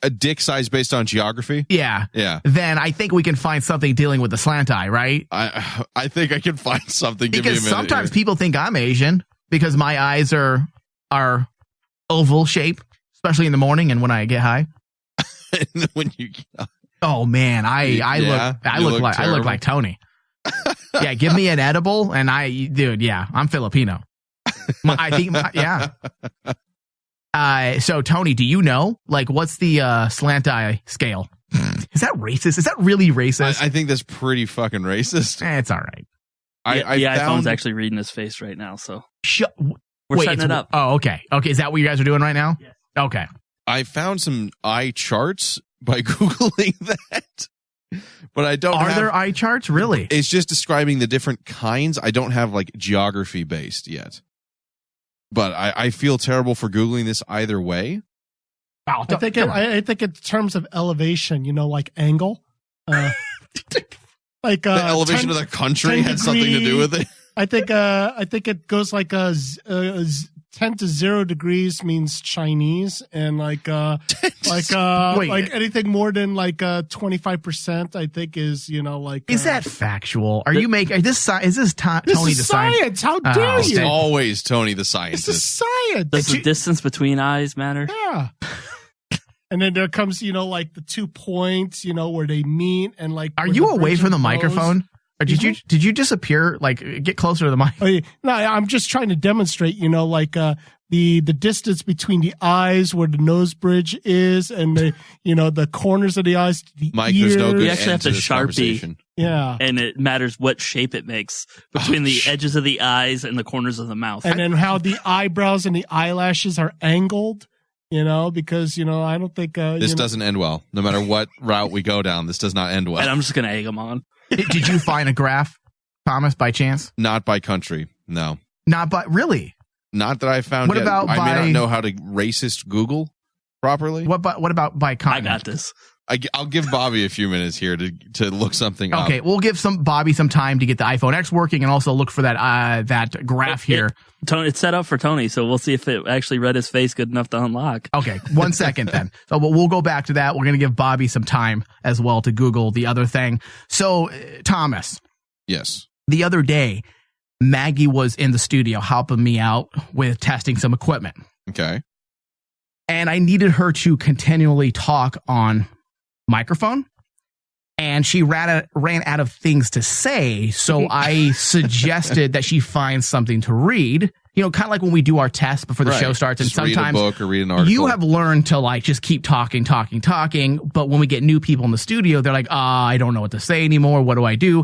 A dick size based on geography? Yeah. Then I think we can find something dealing with the slant eye, right? I think I can find something. Because sometimes people think I'm Asian because my eyes are oval shape, especially in the morning and when I get high. When you get high. Oh man, I look like Tony. Yeah, give me an edible and I'm Filipino. So Tony, do you know what's the slant eye scale? Is that racist? Is that really racist? I think that's pretty fucking racist. It's all right. The iPhone's actually reading his face right now, so we're setting it up. Oh, okay. Is that what you guys are doing right now? Yes. Okay. I found some eye charts by Googling that. But I don't. Are there eye charts? Really? It's just describing the different kinds. I don't have geography based yet. But I feel terrible for Googling this either way. Wow, I think in terms of elevation, like angle. The elevation of the country had something to do with it. I think it goes 10 to 0 degrees means Chinese, and anything more than 25%, I think is Is that factual? Are you making is this Tony the science? How dare you? It's always Tony the scientist. It's a science. Does the distance between eyes matter? Yeah. And then there comes the 2 points, where they meet, and Are you away from the microphone? Or did you disappear? Get closer to the mic. No, I'm just trying to demonstrate. The distance between the eyes, where the nose bridge is, and the corners of the eyes. The Mike, ears. there's no good You actually have to Sharpie. Yeah, and it matters what shape it makes between the edges of the eyes and the corners of the mouth, and then how the eyebrows and the eyelashes are angled. Because I don't think this doesn't end well. No matter what route we go down, this does not end well. And I'm just gonna egg them on. Did you find a graph, Thomas, by chance? Not by country, no. Not by really. Not that I found. What yet. about I may not know how to racist Google properly. What about by continent? I got this. I'll give Bobby a few minutes here to look something up. Okay, we'll give Bobby some time to get the iPhone X working and also look for that graph here. It's set up for Tony, so we'll see if it actually read his face good enough to unlock. Okay, 1 second then. So we'll go back to that. We're going to give Bobby some time as well to Google the other thing. So, Thomas. Yes. The other day, Maggie was in the studio helping me out with testing some equipment. Okay. And I needed her to continually talk on microphone, and she ran out of things to say, so I suggested that she find something to read, kind of like when we do our tests before the show starts, and just sometimes read a book or read an article. You have learned to just keep talking, but when we get new people in the studio, they're like, I don't know what to say anymore, what do I do?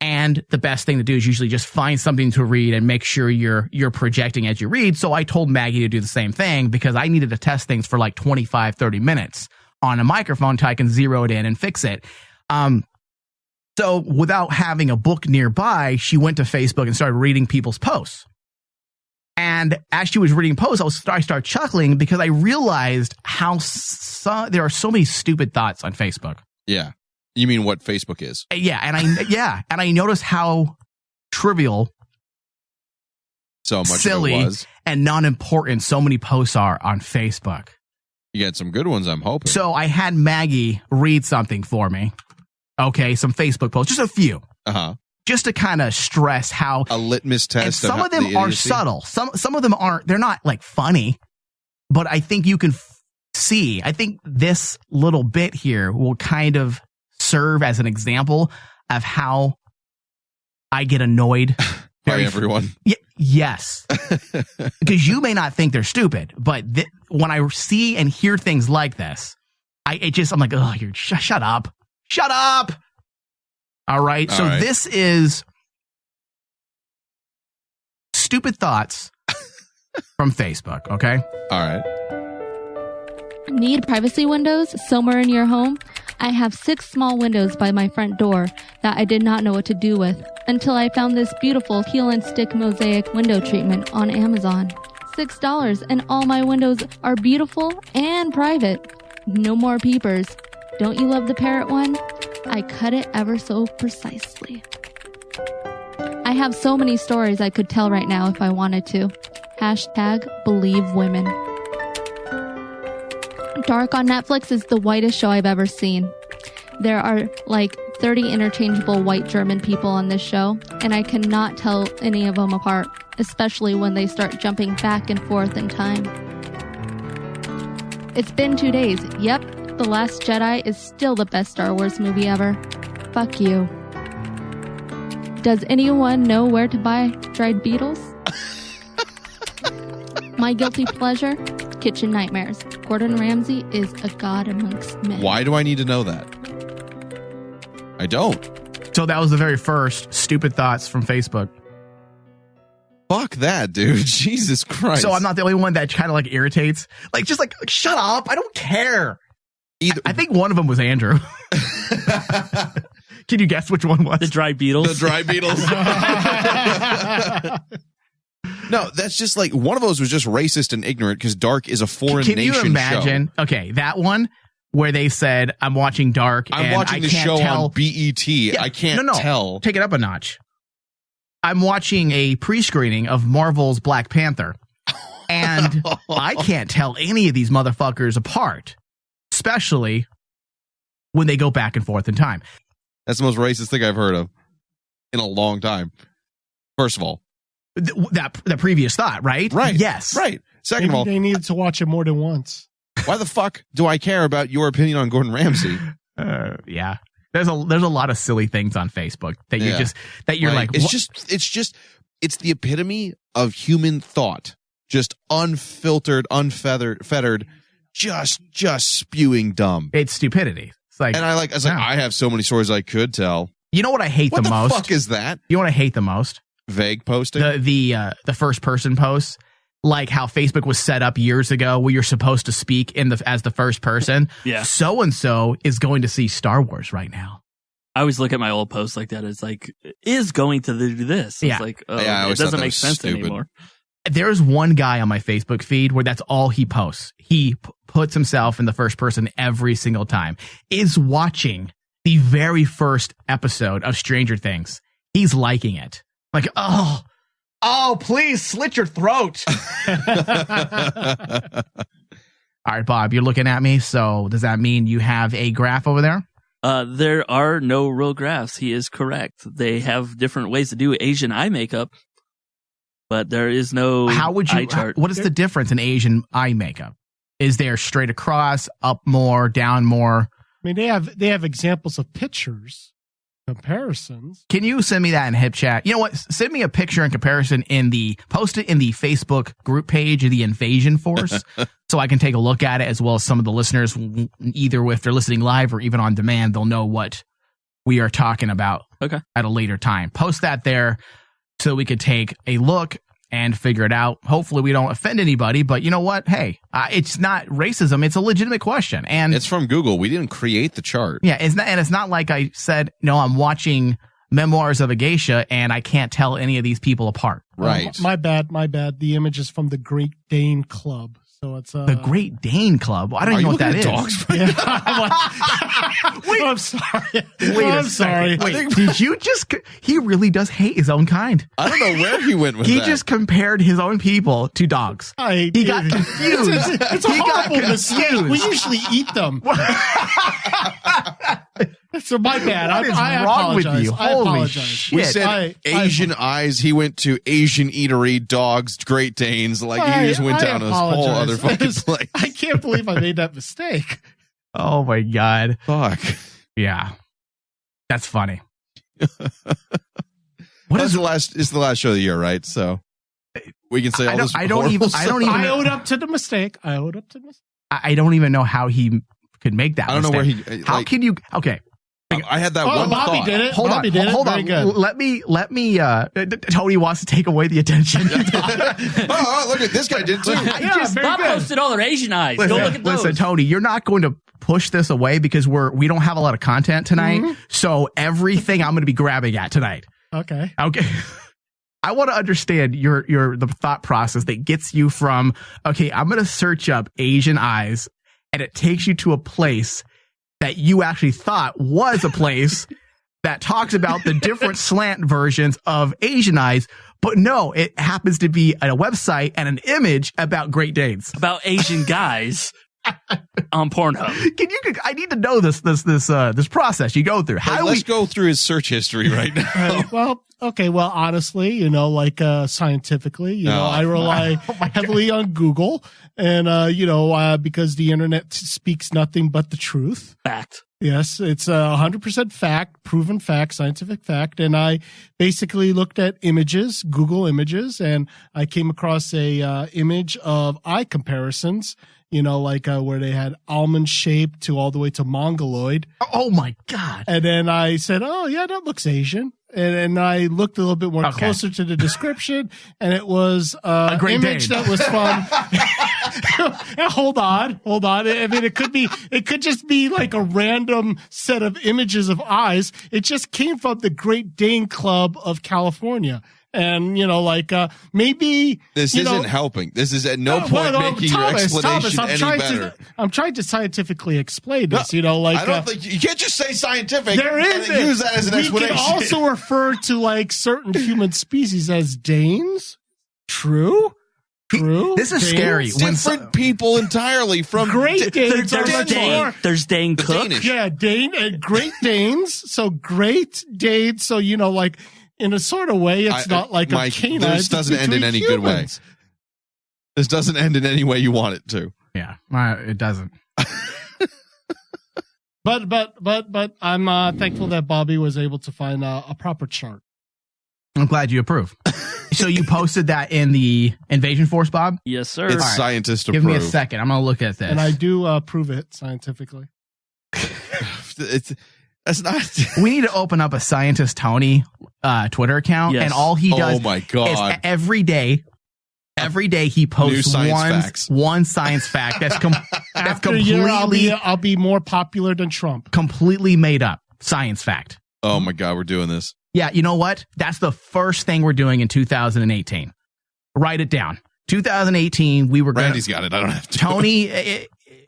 And the best thing to do is usually just find something to read and make sure you're projecting as you read. So I told Maggie to do the same thing because I needed to test things for 25, 30 minutes on a microphone until I can zero it in and fix it. So without having a book nearby, she went to Facebook and started reading people's posts. And as she was reading posts, I started chuckling because I realized how there are so many stupid thoughts on Facebook. Yeah. You mean what Facebook is? Yeah. And I noticed how trivial, so much silly, of it was. And non-important so many posts are on Facebook. You got some good ones, I'm hoping. So I had Maggie read something for me. Okay, some Facebook posts, just a few. Uh-huh. Just to kind of stress how a litmus test. And some of them are subtle. Some of them aren't. They're not funny, but I think you can see. I think this little bit here will kind of serve as an example of how I get annoyed. By everyone. Yeah, Yes. Because you may not think they're stupid, but when I see and hear things like this, I'm like, oh, you're shut up. Shut up. All right. So this is stupid thoughts from Facebook. Okay. All right. Need privacy windows somewhere in your home? I have 6 small windows by my front door that I did not know what to do with until I found this beautiful peel and stick mosaic window treatment on Amazon. $6 and all my windows are beautiful and private. No more peepers. Don't you love the parrot one? I cut it ever so precisely. I have so many stories I could tell right now if I wanted to. #BelieveWomen. Dark on Netflix is the whitest show I've ever seen. There are like 30 interchangeable white German people on this show, and I cannot tell any of them apart, especially when they start jumping back and forth in time. It's been 2 days. Yep, The Last Jedi is still the best Star Wars movie ever. Fuck you. Does anyone know where to buy dried beetles? My guilty pleasure? Kitchen nightmares. Gordon Ramsay is a god amongst men. Why do I need to know that? I don't. So that was the very first stupid thoughts from Facebook. Fuck that, dude. Jesus Christ. So I'm not the only one that kind of like irritates. Like, just like, shut up. I don't care. I think one of them was Andrew. Can you guess which one was? The dry beetles. The dry beetles. No, that's just like one of those was just racist and ignorant because Dark is a foreign nation show. Can you imagine? Show. Okay, that one where they said, I'm watching Dark. I'm watching the show on BET. Yeah, I can't tell. Take it up a notch. I'm watching a pre-screening of Marvel's Black Panther, and I can't tell any of these motherfuckers apart, especially when they go back and forth in time. That's the most racist thing I've heard of in a long time. First of all. That previous thought, right? Right. Yes. Right. Second of all, they needed to watch it more than once. Why the fuck do I care about your opinion on Gordon Ramsay? Yeah. There's a lot of silly things on Facebook that you're like, it's the epitome of human thought. Just unfiltered, unfettered, just spewing dumb. It's stupidity. It's like, and I have so many stories I could tell. You know what I hate the most? What the fuck is that? You know what I hate the most? Vague posting? The first person posts, like how Facebook was set up years ago where you're supposed to speak as the first person. Yeah. So and so is going to see Star Wars right now. I always look at my old posts like that. It's like, is going to do this. Yeah. It's like, it doesn't make sense anymore. There's one guy on my Facebook feed where that's all he posts. He puts himself in the first person every single time. Is watching the very first episode of Stranger Things. He's liking it. Like, oh, please slit your throat. All right, Bob, you're looking at me. So does that mean you have a graph over there? There are no real graphs. He is correct. They have different ways to do Asian eye makeup, but there is no eye chart. What is the difference in Asian eye makeup? Is there straight across, up more, down more? I mean, they have examples of pictures. Comparisons. Can you send me that in Hip Chat? You know what? Send me a picture in comparison post it in the Facebook group page of the Invasion Force so I can take a look at it, as well as some of the listeners, either if they're listening live or even on demand, they'll know what we are talking about at a later time. Post that there so we could take a look and figure it out. Hopefully we don't offend anybody, but you know what? Hey, it's not racism. It's a legitimate question. And it's from Google. We didn't create the chart. Yeah, it's not like I said, no, I'm watching Memoirs of a Geisha and I can't tell any of these people apart. Right. My bad. The image is from the Great Dane Club. So it's the Great Dane Club. I don't even know what that is. Dogs right Wait, I'm sorry. I'm sorry. Wait, did you just? He really does hate his own kind. I don't know where he went with that. He just compared his own people to dogs. He got confused. It's a horrible mistake. We usually eat them. So my bad. I apologize. With you? I apologize. Shit. We said Asian eyes. He went to Asian eatery, dogs, Great Danes. He just went down a whole other fucking place. I can't believe I made that mistake. Oh my God. Fuck. Yeah. That's funny. It's the last show of the year, right? So We can say all this. I owed up to the mistake. I don't even know how he could make that. I don't know where he. How can you? Okay. I had that one Bobby thought. did it. Hold on. Very good. Let me. Tony wants to take away the attention. Oh, look at this guy did too. Bob posted all their Asian eyes. Go look at those. Listen, Tony, you're not going to push this away because we don't have a lot of content tonight. Mm-hmm. So everything I'm going to be grabbing at tonight. Okay. I want to understand the thought process that gets you from, okay, I'm going to search up Asian eyes, and it takes you to a place that you actually thought was a place that talks about the different slant versions of Asian eyes. But no, it happens to be a website and an image about Great Danes. About Asian guys on Pornhub. I need to know this process you go through. Let's go through his search history right now. Well, honestly, scientifically, I rely heavily on Google, and because the internet speaks nothing but the truth. Fact. Yes, it's 100% fact, proven fact, scientific fact. And I basically looked at images, Google images, and I came across a image of eye comparisons, where they had almond shape to all the way to mongoloid. Oh my God. And then I said, oh yeah, that looks Asian. And I looked a little bit more closer to the description, and it was a Great image Dane. that was from. Hold on. I mean, it could just be like a random set of images of eyes. It just came from the Great Dane Club of California. And, maybe this isn't helping. This is at no point making your explanation any better. I'm trying to scientifically explain this, I don't think you can't just say scientific there is and use that as an explanation. We can also refer to certain human species as Danes. True. This is Danes? scary. Different people entirely from Great Danes. There's Dane Cook. Danish. Yeah, Dane and Great Danes. So Great Danes. So in a sort of way, it's not like Mike, a canine. this doesn't end in any good way. This doesn't end in any way you want it to. Yeah, it doesn't. But I'm thankful that Bobby was able to find a proper chart. I'm glad you approve. So you posted that in the Invasion Force, Bob? Yes, sir. It's scientist approved. Give me a second. I'm going to look at this. And I do prove it scientifically. That's not. We need to open up a Scientist Tony Twitter account, and all he does is every day he posts one science fact that's completely. I'll be more popular than Trump. Completely made up science fact. Oh my God, we're doing this. Yeah, you know what? That's the first thing we're doing in 2018. Write it down. 2018, we were. Randy's got it. I don't have to. Tony,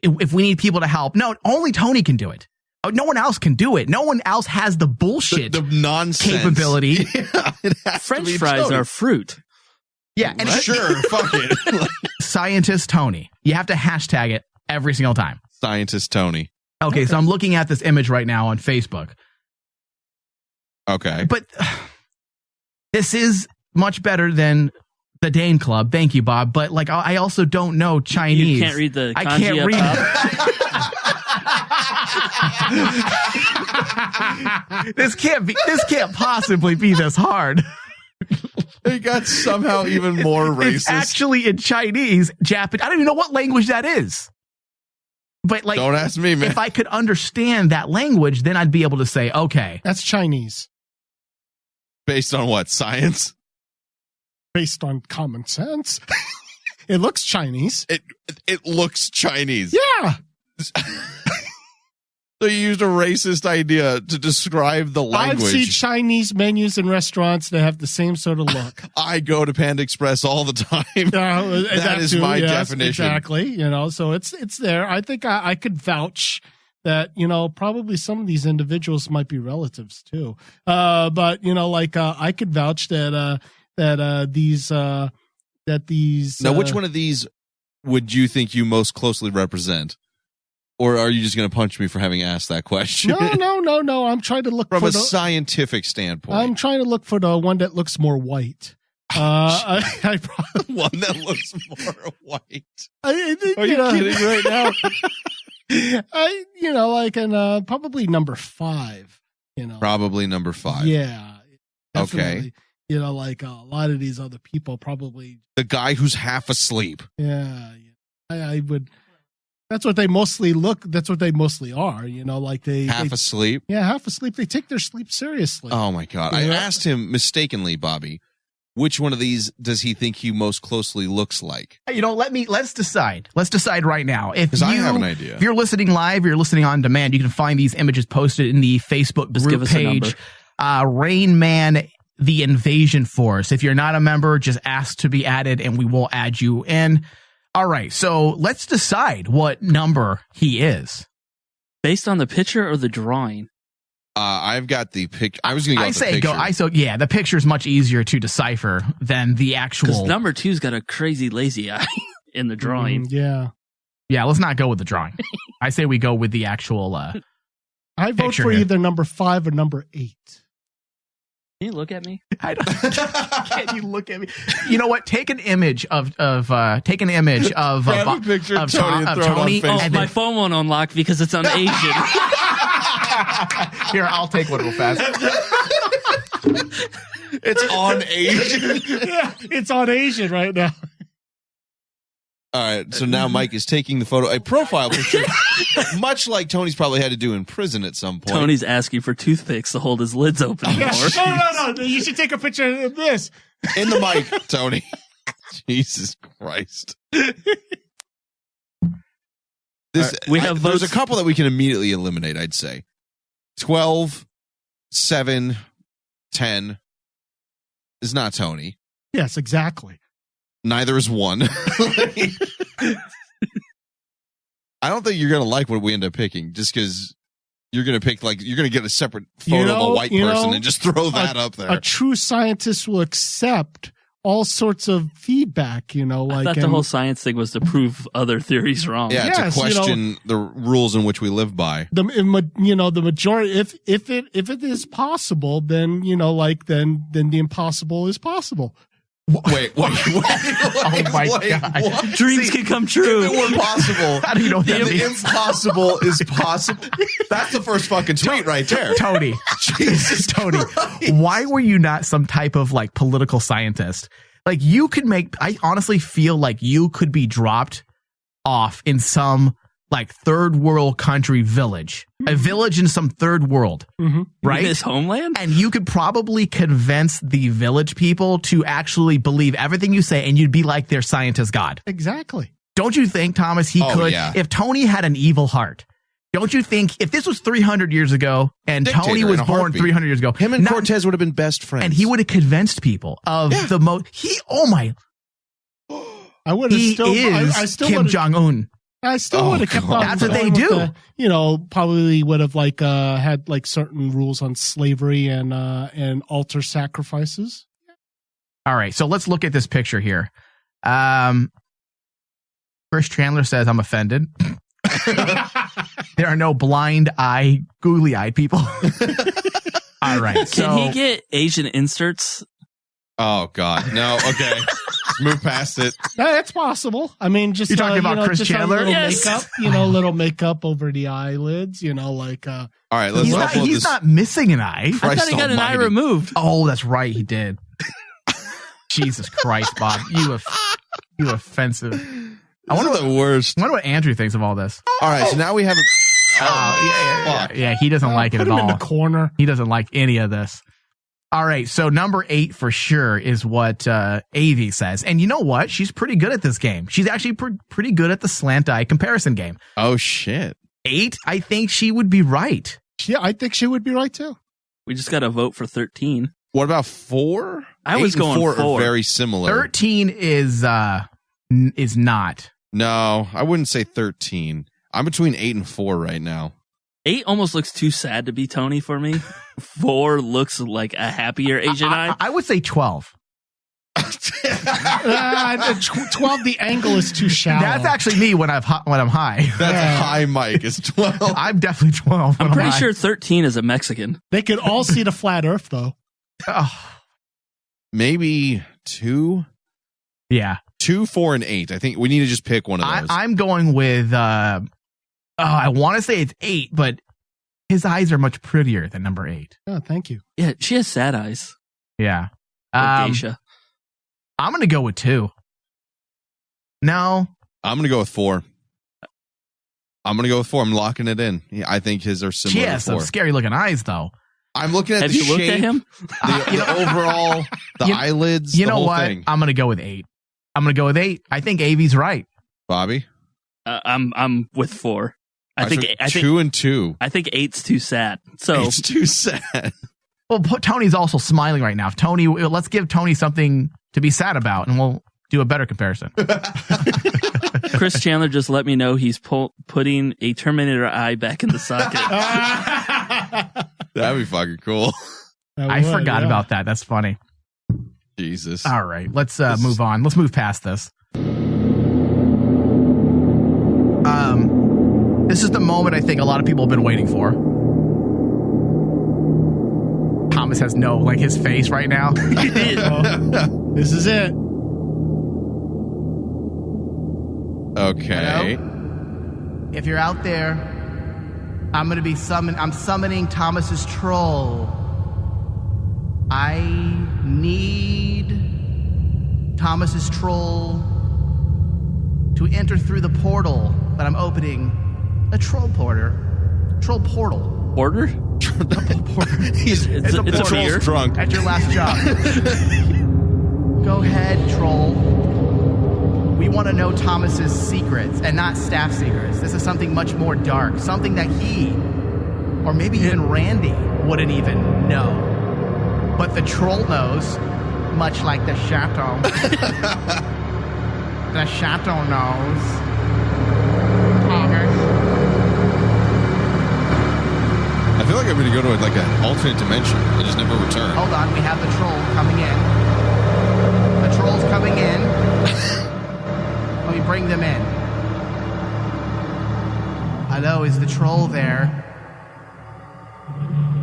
if we need people to help, no, only Tony can do it. No one else can do it. No one else has the bullshit the nonsense capability. Yeah, French fries are fruit. Yeah, and sure, fuck it. Scientist Tony. You have to hashtag it every single time. Scientist Tony. Okay, so I'm looking at this image right now on Facebook. Okay. But this is much better than the Dane Club. Thank you, Bob. But I also don't know Chinese. You can't read the kanji I can't read This can't possibly be this hard. It got somehow even more racist. It's actually in Chinese, Japanese. I don't even know what language that is. But don't ask me, man. If I could understand that language, then I'd be able to say, okay, that's Chinese. Based on what? Science? Based on common sense. It looks Chinese. It looks Chinese. Yeah. So you used a racist idea to describe the language. I've seen Chinese menus in restaurants that have the same sort of look. I go to Panda Express all the time. That is my definition. Exactly. So it's there. I think I could vouch that, probably some of these individuals might be relatives too. But I could vouch that these. Now, which one of these would you think you most closely represent? Or are you just going to punch me for having asked that question? No. I'm trying to look from for a scientific standpoint. I'm trying to look for the one that looks more white. I probably, one that looks more white. Are you kidding right now? Probably number 5. Probably number 5. Yeah. Definitely. Okay. You know, like a lot of these other people probably. The guy who's half asleep. Yeah. I would. That's what they mostly That's what they mostly are. You know, like they asleep. Yeah, half asleep. They take their sleep seriously. Oh my God! I asked him mistakenly, Bobby, which one of these does he think he most closely looks like? You know, let's decide. Let's decide right now. Because I have an idea. If you're listening live, or you're listening on demand, you can find these images posted in the Facebook group page. Rain Man, the Invasion Force. If you're not a member, just ask to be added, and we will add you in. All right, so let's decide what number he is. Based on the picture or the drawing? I've got the pic. I was going to go with the picture. The picture is much easier to decipher than the actual. Because number 2's got a crazy lazy eye in the drawing. Yeah. Yeah, let's not go with the drawing. I say we go with the actual I vote for either number 5 or number 8. Can you look at me? Can't you look at me? You know what? Take an image of Grab a picture of Tony and throw it on Facebook. My phone won't unlock because it's on Asian. Here, I'll take one real fast. It's on Asian. Yeah, it's on Asian right now. All right, so now Mike is taking the photo, a profile picture, much like Tony's probably had to do in prison at some point. Tony's asking for toothpicks to hold his lids open more. No. You should take a picture of this. In the mic, Tony. Jesus Christ. There's a couple that we can immediately eliminate, I'd say. 12, 7, 10 is not Tony. Yes, exactly. Neither is 1. I don't think you're going to like what we end up picking just because you're going to pick, you're going to get a separate photo of a white person and just throw that up there. A true scientist will accept all sorts of feedback, I thought the whole science thing was to prove other theories wrong. Yeah, to question the rules in which we live by. The majority, if it is possible, then, then the impossible is possible. Wait. Oh my God. What? Dreams can come true. If it were possible. How do you know what that the means? Impossible is possible. That's the first fucking tweet right there. Tony. Jesus Tony. Christ. Why were you not some type of political scientist? You could I honestly feel like you could be dropped off in some third world country village, a village in some third world, right? In his homeland? And you could probably convince the village people to actually believe everything you say, and you'd be like their scientist god. Exactly. Don't you think, Thomas, he could? Yeah. If Tony had an evil heart, don't you think if this was 300 years ago and Dictator Tony was born 300 years ago, him and Cortez would have been best friends, and he would have convinced people of the most. I would have I still Kim Jong-un. I still would have kept on. That's what they do. Probably would have had certain rules on slavery and altar sacrifices. All right, so let's look at this picture here. Chris Chandler says, "I'm offended." There are no blind eye, googly eyed people. All right, can he get Asian inserts? Oh God, no. Okay. Move past it. That's possible. I mean, just you're talking about Chris Chandler. Makeup, little makeup over the eyelids. All right, let's. He's not missing an eye. I thought he got an eye removed. Oh, that's right, he did. Jesus Christ, Bob, you offensive. I wonder the worst. I wonder what Andrew thinks of all this. All right, so now we have. Yeah, he doesn't like it at all. Put him in the corner. He doesn't like any of this. All right, so number 8 for sure is what Avi says. And you know what? She's pretty good at this game. She's actually pretty good at the slant eye comparison game. Oh, shit. 8, I think she would be right. Yeah, I think she would be right, too. We just got to vote for 13. What about 4? I was going 4. Are very similar. 13 is not. No, I wouldn't say 13. I'm between 8 and 4 right now. 8 almost looks too sad to be Tony for me. 4 looks like a happier Asian eye. I would say 12. 12, the angle is too shallow. That's actually me when I'm high. That's high Mike is 12. I'm definitely 12. I'm pretty sure 13 is a Mexican. They could all see the flat earth, though. Maybe 2? Yeah. 2, 4, and 8. I think we need to just pick one of those. I'm going with... I want to say it's 8, but his eyes are much prettier than number 8. Oh, thank you. Yeah, she has sad eyes. Yeah. Geisha. I'm going to go with 2. No. I'm going to go with 4. I'm locking it in. I think his are similar. She has to 4. some scary looking eyes, though. I'm looking at Have the you shape, looked at him? the overall, the eyelids. You the know whole what? thing. I'm going to go with 8. I think AV's right. Bobby? I'm with 4. I think 2 and 2. I think 8's too sad. So It's too sad. Well, Tony's also smiling right now. Let's give Tony something to be sad about, and we'll do a better comparison. Chris Chandler just let me know he's putting a Terminator eye back in the socket. That'd be fucking cool. I forgot about that. That's funny. Jesus. All right, let's move on. Let's move past this. This is the moment I think a lot of people have been waiting for. Thomas has his face right now. This is it. Okay. Hello? If you're out there, I'm going to be I'm summoning Thomas's troll. I need Thomas's troll to enter through the portal that I'm opening. A troll portal. Porter? It's a troll's drunk. At your last job. Go ahead, troll. We want to know Thomas's secrets and not staff secrets. This is something much more dark. Something that he, or maybe even Randy, wouldn't even know. But the troll knows, much like the chateau. The chateau knows. Thomas. I feel like I'm going to go to like an alternate dimension and just never return. Hold on, we have the troll coming in. The troll's coming in. Let me bring them in. Hello, is the troll there?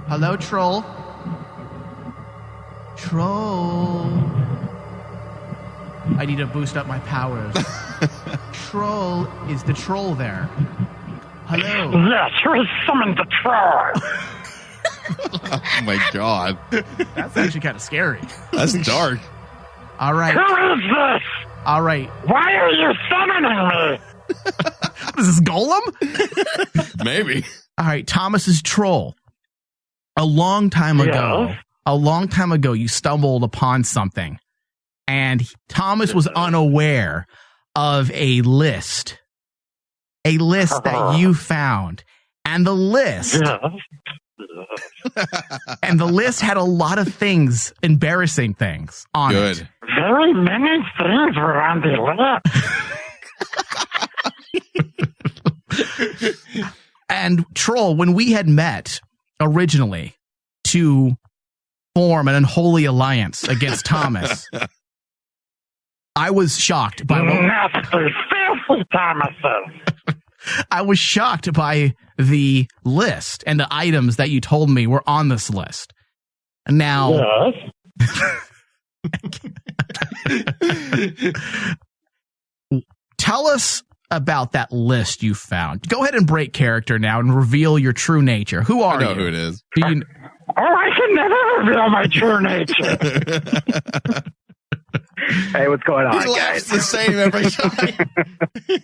Hello, troll? Troll. I need to boost up my powers. Troll, is the troll there? Hello? Yes, who has summoned the troll? Oh my god. That's actually kind of scary. That's dark. All right. Who is this? All right. Why are you summoning me? What is this, Golem? Maybe. All right, Thomas's troll. A long time ago, you stumbled upon something, and Thomas was unaware of a list that you found, and the list had a lot of things, embarrassing things on it. Very many things were on the list. And Troll, when we had met originally to form an unholy alliance against Thomas, I was shocked by I was shocked by the list and the items that you told me were on this list. And now, tell us about that list you found. Go ahead and break character now and reveal your true nature. Who are you? I know who it is. I can never reveal my true nature. Hey, what's going on, He guys? laughs the same every time.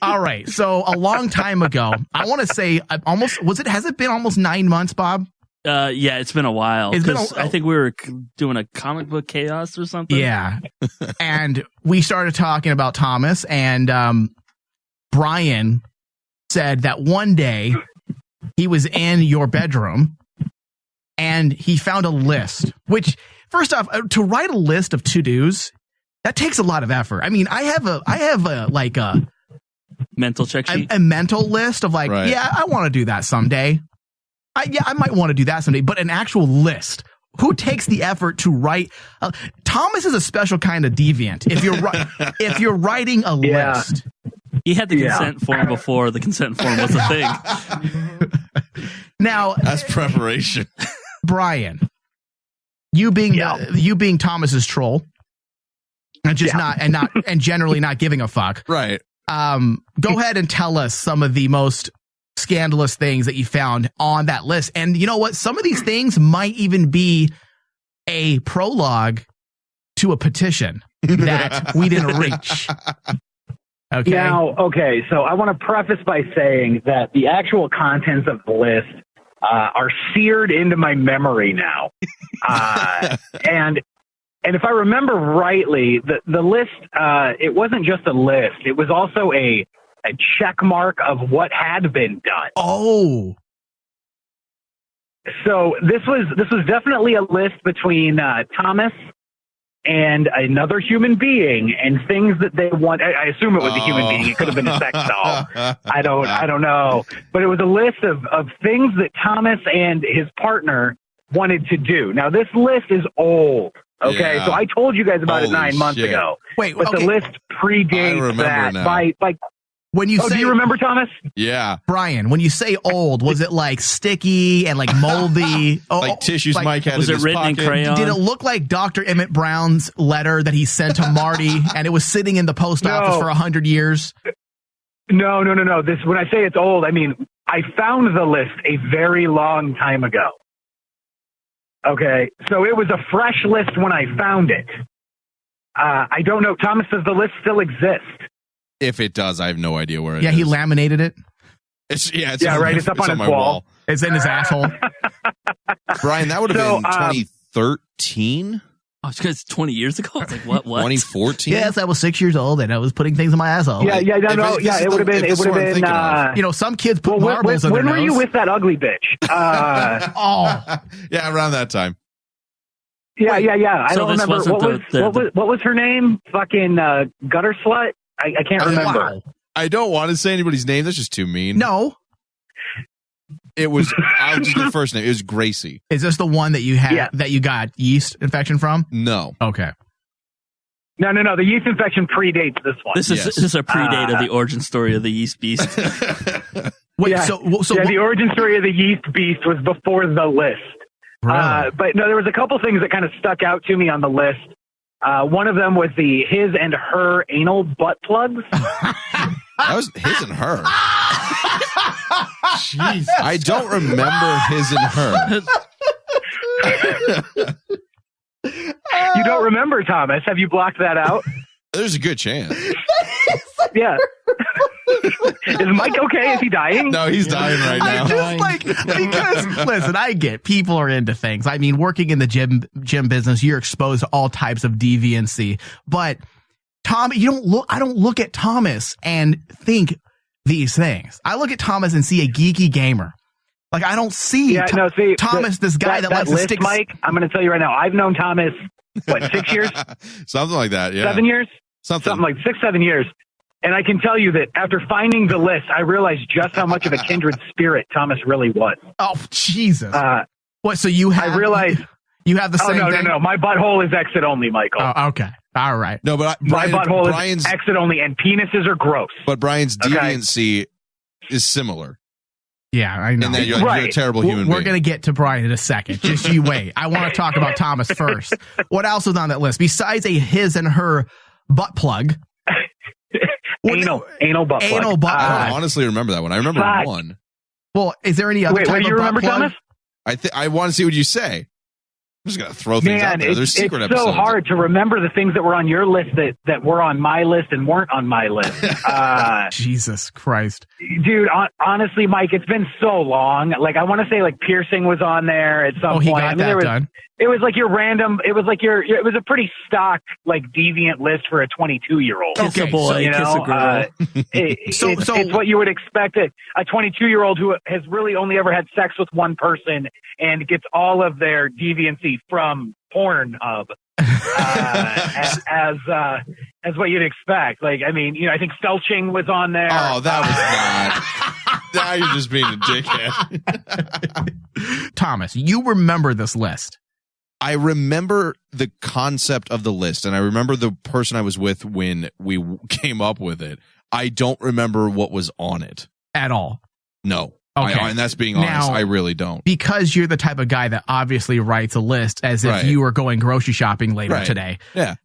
All right. So a long time ago, I want to say has it been almost 9 months, Bob? Yeah, it's been a while. I think we were doing a comic book chaos or something. Yeah. And we started talking about Thomas, and Brian said that one day he was in your bedroom and he found a list, which, first off, to write a list of to-dos, that takes a lot of effort. I mean, I have a mental check sheet, a mental list of yeah, I want to do that someday. I might want to do that someday, but an actual list. Who takes the effort to write? Thomas is a special kind of deviant. If you're writing a list, he had the consent form before the consent form was a thing. Now that's preparation. Brian, you being Thomas's troll, and just and generally not giving a fuck. Right. Go ahead and tell us some of the most scandalous things that you found on that list. And you know what? Some of these things might even be a prologue to a petition that we didn't reach. Okay. Now, okay, so I want to preface by saying that the actual contents of the list are seared into my memory now. And if I remember rightly, the list, it wasn't just a list. It was also a check mark of what had been done. Oh. So this was definitely a list between Thomas and another human being and things that they want. I assume it was a human being. It could have been a sex doll. I don't know. But it was a list of things that Thomas and his partner wanted to do. Now, this list is old. Okay, Yeah. so I told you guys about it Holy 9 months shit. ago. Wait, but okay. the list predates that now. by when you say, do you remember, Thomas? Yeah. Brian, when you say old, was it like sticky and like moldy? Like tissues Mike had was in it his written in pocket. crayon? Did it look like Dr. Emmett Brown's letter that he sent to Marty and it was sitting in the post office for 100 years? No. This, when I say it's old, I mean, I found the list a very long time ago. Okay, so it was a fresh list when I found it. I don't know. Thomas, does the list still exist? If it does, I have no idea where it is. Yeah, he laminated it. It's right. It's up on his my wall. It's in his asshole. Brian, that would have been 2013? Oh, it's because it's 20 years ago? I was like, what? 2014? Yes, I was 6 years old and I was putting things in my asshole. Yeah, it would have been. you know, some kids put marbles in their When were you nose. with that ugly bitch? Yeah, around that time. Yeah. I So don't this remember wasn't what was her name? Fucking gutter slut. I can't remember. Wow. I don't want to say anybody's name. That's just too mean. No. It was, I'll just do the first name. It was Gracie. Is this the one that you had that you got yeast infection from? No. Okay. No. The yeast infection predates this one. This is a predate of the origin story of the yeast beast. Wait, yeah. so the origin story of the yeast beast was before the list. Really? But no, there was a couple things that kind of stuck out to me on the list. One of them was the his and her anal butt plugs. That was his and her. Jesus. I don't remember his and her. You don't remember, Thomas? Have you blocked that out? There's a good chance. Yeah. Is Mike okay? Is he dying? No, he's dying right now. I just because listen, I get people are into things. I mean, working in the gym business, you're exposed to all types of deviancy. But Tom, I don't look at Thomas and think these things. I look at Thomas and see a geeky gamer. Like I don't see, Thomas, this guy that likes list, to stick. Mike, I'm going to tell you right now. I've known Thomas 6 years, something like that. Yeah, 7 years, something like 6-7 years. And I can tell you that after finding the list, I realized just how much of a kindred spirit Thomas really was. Oh, Jesus. What? So you have? I realized you have the same. No. My butthole is exit only, Michael. Oh, okay. All right. No, but my butthole is exit only, and penises are gross. But Brian's deviancy is similar. Yeah, I know. And then you're a terrible human being. We're going to get to Brian in a second. Just you wait. I want to talk about Thomas first. What else was on that list besides a his and her butt plug? Anal butt plug. Anal butt plug. I don't honestly remember that one. I remember one. Well, is there any other type do you of remember, butt plug? Thomas? I want to see what you say. I'm just going to throw things out there. There's secret it's episodes. so hard to remember the things that were on your list that were on my list and weren't on my list. Jesus Christ. Dude, honestly, Mike, it's been so long. Like, I want to say, like, piercing was on there at some point. He got that done. It was like your random. It was like it was a pretty stock, like, deviant list for a 22-year-old. Kiss a boy, kiss a girl. It's what you would expect a 22-year-old who has really only ever had sex with one person and gets all of their deviancy from Pornhub as what you'd expect. Like, I mean, I think felching was on there. Oh, that was not. Now you're just being a dickhead. Thomas, you remember this list. I remember the concept of the list, and I remember the person I was with when we came up with it. I don't remember what was on it. At all? No. Okay. And that's being honest. I really don't. Because you're the type of guy that obviously writes a list as if you were going grocery shopping later today. Yeah.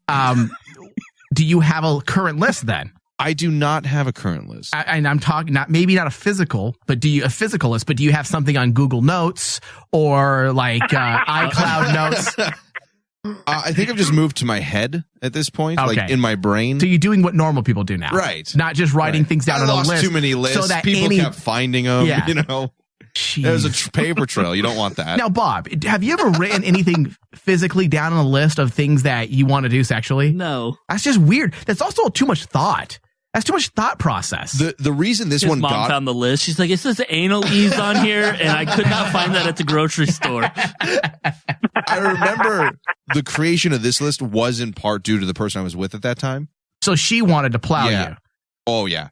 Do you have a current list then? I do not have a current list. And I'm talking maybe not a physical, but do you have something on Google Notes or like iCloud Notes? I think I've just moved to my head at this point, Okay. like in my brain. So you're doing what normal people do now. Right. Not just writing things down I on a lost list. too many lists. So that People any- kept finding them, Yeah. you know. There's a paper trail. You don't want that. Now, Bob, have you ever written anything physically down on a list of things that you want to do sexually? No. That's just weird. That's also too much thought. That's too much thought process. The reason this His one mom got found the list. She's like, "It says anal ease on here," and I could not find that at the grocery store. I remember the creation of this list was in part due to the person I was with at that time. So she wanted to plow you. Oh yeah.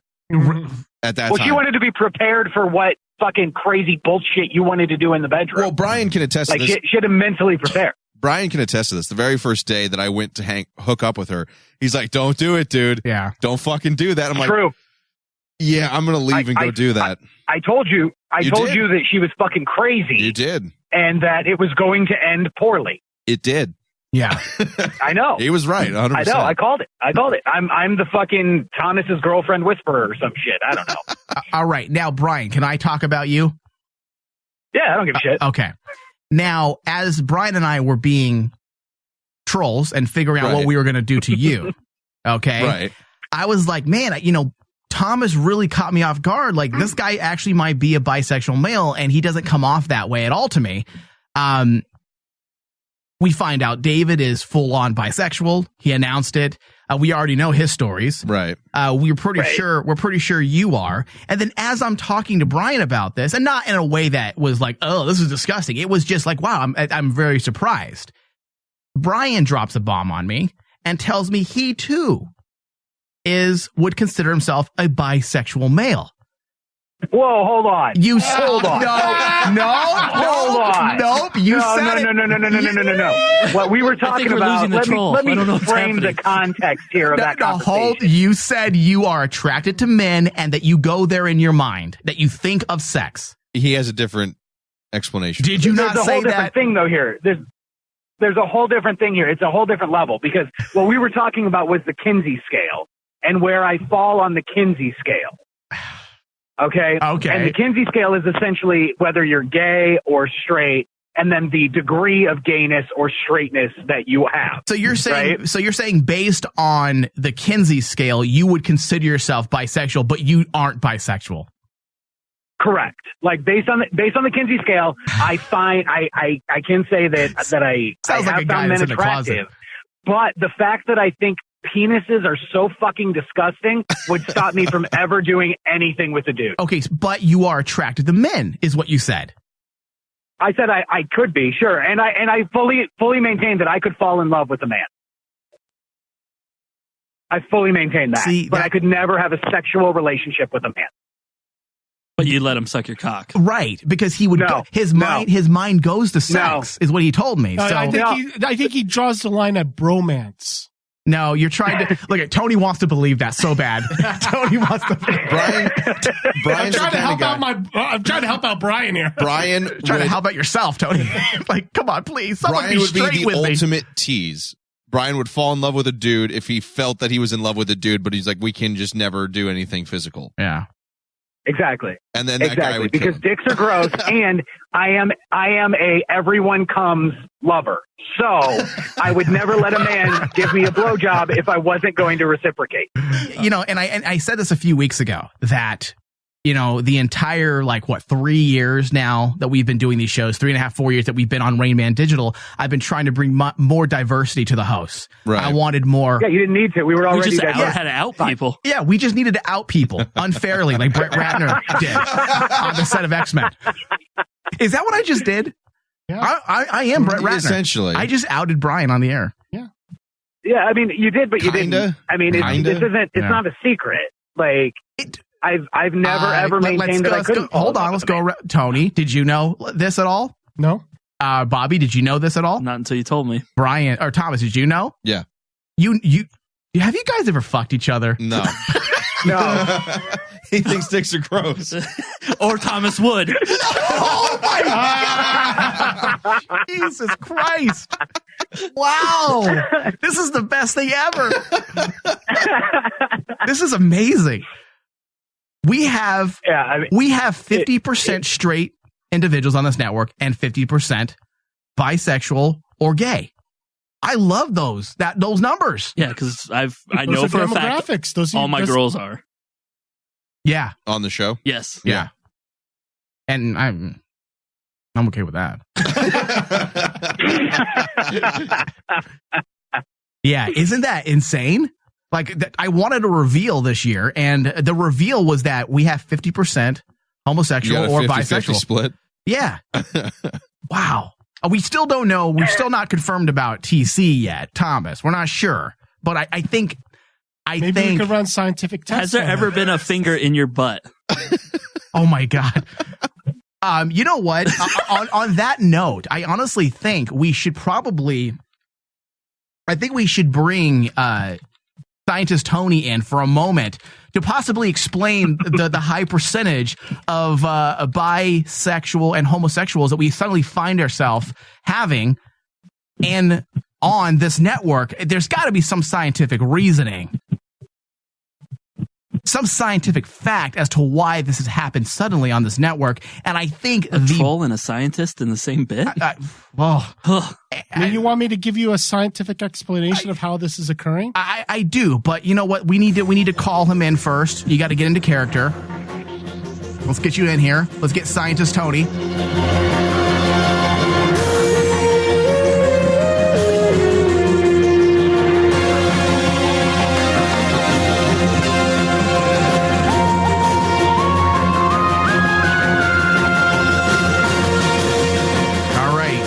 At that Well, time. she wanted to be prepared for what fucking crazy bullshit you wanted to do in the bedroom. Well, Brian can attest to like this. she had to mentally prepare. Brian can attest to this. The very first day that I went to hook up with her, he's like, "Don't do it, dude. Yeah. Don't fucking do that." I'm like, True. "Yeah, I'm going to leave and go do that." I told you. You told did. you that she was fucking crazy. You did. And that it was going to end poorly. It did. Yeah. I know. He was right, 100%. I know. I called it. I'm the fucking Thomas's girlfriend whisperer or some shit. I don't know. All right. Now, Brian, can I talk about you? Yeah, I don't give a shit. Okay. Now, as Brian and I were being trolls and figuring out what Right. we were going to do to you, okay? Right. I was like, man, Thomas really caught me off guard. Like, this guy actually might be a bisexual male, and he doesn't come off that way at all to me. We find out David is full on bisexual. He announced it. We already know his stories. Right. We're pretty sure you are. And then as I'm talking to Brian about this, and not in a way that was like, oh, this is disgusting. It was just like, wow, I'm very surprised. Brian drops a bomb on me and tells me he too would consider himself a bisexual male. Whoa, hold on. Hold on. Hold on. Nope. You said it. No. What we were talking about, let me frame the context here of that conversation. You said you are attracted to men and that you go there in your mind, that you think of sex. He has a different explanation. Did you There's not a say whole different that? thing, though, here. There's a whole different thing here. It's a whole different level because what we were talking about was the Kinsey scale and where I fall on the Kinsey scale. Okay. And the Kinsey scale is essentially whether you're gay or straight, and then the degree of gayness or straightness that you have. So you're saying based on the Kinsey scale, you would consider yourself bisexual, but you aren't bisexual. Correct. Like based on the Kinsey scale, I can say that I Sounds like a have guy found that's men in the closet. attractive, but the fact that I think penises are so fucking disgusting would stop me from ever doing anything with a dude. Okay, but you are attracted to men, is what you said. I said I could be, sure, and I fully maintain that I could fall in love with a man. I fully maintain that, but I could never have a sexual relationship with a man. But you let him suck your cock. Right, because he would his mind goes to sex, is what he told me. So I think he draws the line at bromance. No, you're trying to look at Tony wants to believe that so bad. Tony wants to. Brian's I'm trying the to help kind of out I'm trying to help out Brian here. Brian trying to help out yourself, Tony. Like, come on, please. Someone Brian be would be straight the with me. ultimate tease. Brian would fall in love with a dude if he felt that he was in love with a dude, but he's like, we can just never do anything physical. Yeah. Exactly. And then that guy would because dicks are gross, and I am a everyone comes lover. So I would never let a man give me a blowjob if I wasn't going to reciprocate. And I said this a few weeks ago that the entire 3 years now that we've been doing these shows, 3.5, 4 years that we've been on Rain Man Digital, I've been trying to bring more diversity to the hosts. Right. I wanted more. Yeah, you didn't need to. We were already had to out people. Yeah, we just needed to out people unfairly, like Brett Ratner did on the set of X-Men. Is that what I just did? Yeah. I am Brett Ratner. Essentially. I just outed Brian on the air. Yeah, I mean, you did, but you didn't. I mean, it's not a secret. Like, I've never ever maintained that I couldn't. Hold on, let's go. Tony, did you know this at all? No. Bobby, did you know this at all? Not until you told me. Brian or Thomas, did you know? Yeah. You have you guys ever fucked each other? No. No. He thinks dicks are gross. Or Thomas would. Oh my God! Jesus Christ! Wow, this is the best thing ever. This is amazing. We have 50% straight individuals on this network and 50% bisexual or gay. I love those numbers. Yeah, because I know for a fact all my girls are. Yeah. On the show? Yes. Yeah. And I'm okay with that. Yeah, isn't that insane? Like, I wanted a reveal this year, and the reveal was that we have 50% homosexual or 50-50 bisexual split. Yeah. Wow. We still don't know. We're still not confirmed about TC yet, Thomas. We're not sure, but I think. Maybe we could run scientific tests. Has there ever been a finger in your butt? Oh my God. You know what? on that note, I honestly think we should probably. I think we should bring scientist Tony in for a moment to possibly explain the high percentage of bisexual and homosexuals that we suddenly find ourselves having and on this network. There's got to be some scientific reasoning, some scientific fact as to why this has happened suddenly on this network. And I think a troll and a scientist in the same bit. You want me to give you a scientific explanation of how this is occurring? I do, but you know what? We need to call him in first. You got to get into character. Let's get you in here. Let's get scientist Tony.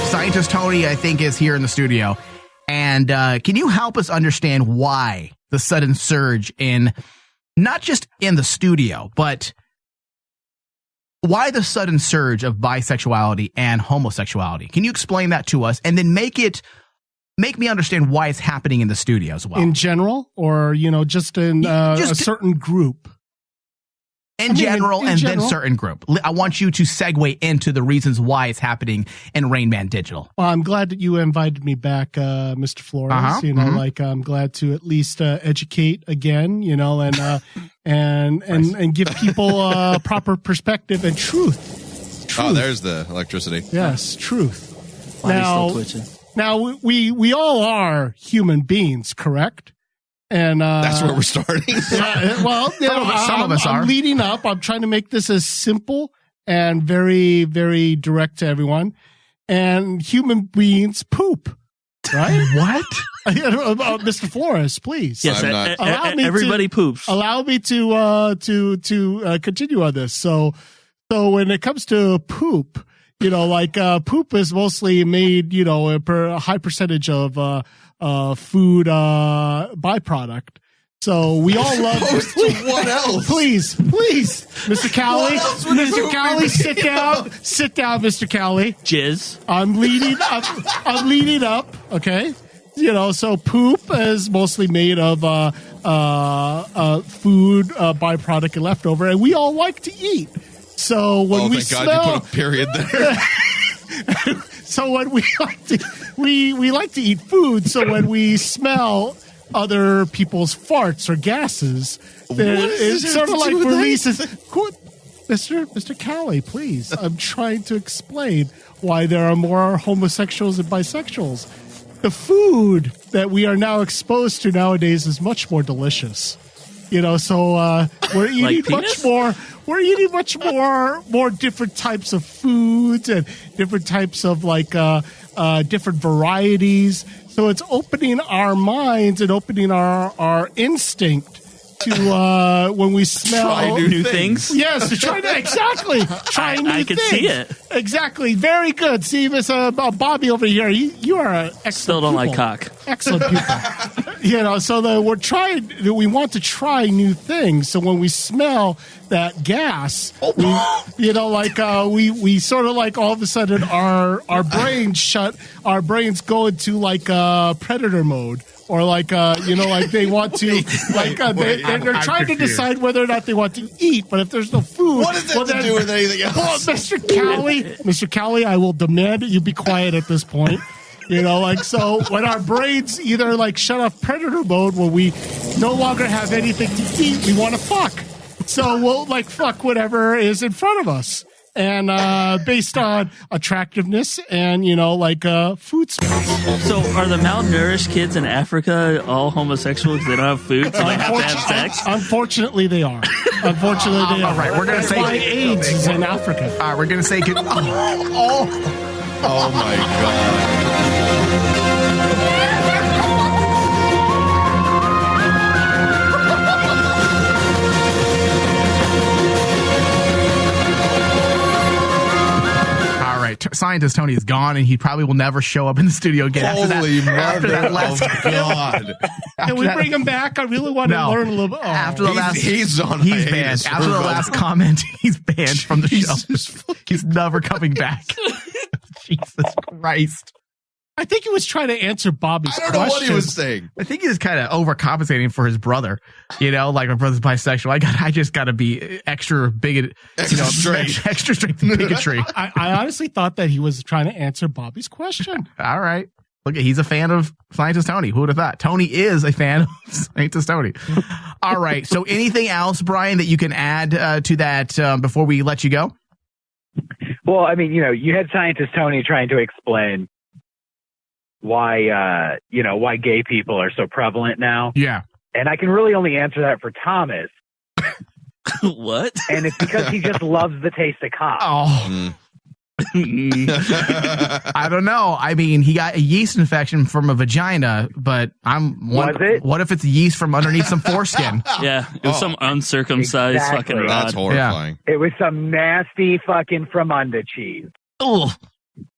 Scientist Tony, I think, is here in the studio. And can you help us understand why the sudden surge in, not just in the studio, but why the sudden surge of bisexuality and homosexuality? Can you explain that to us and then make me understand why it's happening in the studio as well? In general, or, just in a certain group? In general, then certain group. I want you to segue into the reasons why it's happening in Rain Man Digital. Well, I'm glad that you invited me back, Mr. Flores. I'm glad to at least educate again, and give people a proper perspective and truth. Oh, there's the electricity. Yes, truth. Body's still twitching. Now we all are human beings, correct? And that's where we're starting. Some of us are. I'm leading up. I'm trying to make this as simple and very, very direct to everyone. And human beings poop, right? What? Mr. Flores, please. Yes, everybody poops. Allow me to continue on this. So when it comes to poop, poop is mostly made, a high percentage of food byproduct. So we all love what else? Please, Mr. Cowley. Mr. Cowley, sit down, Mr. Cowley. Jizz. I'm leading up. Okay. So poop is mostly made of food byproduct and leftover, and we all like to eat. So when we thank God you put a period there. So when we like to eat food, so when we smell other people's farts or gases, it's sort of like releases. Mr. Cowley, please. I'm trying to explain why there are more homosexuals and bisexuals. The food that we are now exposed to nowadays is much more delicious. So we're eating much more. We're eating much more different types of foods and different types of different varieties. So it's opening our minds and opening our instinct to when we smell try new things. Yes, to try to exactly try new things. I can see it. Exactly, very good. See, Miss Bobby over here, you are an excellent. Still don't pupil. like cock. Excellent pupil. So we're trying. We want to try new things. So when we smell that gas, we sort of like all of a sudden our brains go into predator mode. Or they want to they're trying to decide whether or not they want to eat. But if there's no food, what does that to do with anything else? Well, Mr. Cowley, I will demand that you be quiet at this point. So when our brains either shut off predator mode, when we no longer have anything to eat, we want to fuck. So we'll fuck whatever is in front of us. and based on attractiveness and food space. So are the malnourished kids in Africa all homosexual because they don't have food, so they have to have sex? Unfortunately, they are. All right, we're gonna That's say why AIDS is in Africa. All right, we're gonna say Oh my God. Scientist Tony is gone, and he probably will never show up in the studio again. Holy after that mother last of God. Can we bring him back? I really want to learn a little bit. Oh. After the last, he's banned. After the last comment, he's banned from the show. He's never coming back. Jesus Christ. I think he was trying to answer Bobby's question. I don't know what he was saying. I think he was kind of overcompensating for his brother. Like my brother's bisexual. I just got to be extra bigot, extra strength and bigotry. I honestly thought that he was trying to answer Bobby's question. All right. Look, he's a fan of Scientist Tony. Who would have thought? Tony is a fan of Scientist Tony. All right. So anything else, Brian, that you can add to that before we let you go? Well, I mean, you had Scientist Tony trying to explain why gay people are so prevalent now. Yeah. And I can really only answer that for Thomas. What? And it's because he just loves the taste of cock. Oh. I don't know. I mean, he got a yeast infection from a vagina, but what if it's yeast from underneath some foreskin? Yeah, it was some uncircumcised fucking rod. That's horrifying. Yeah. It was some nasty fucking from under cheese. Oh.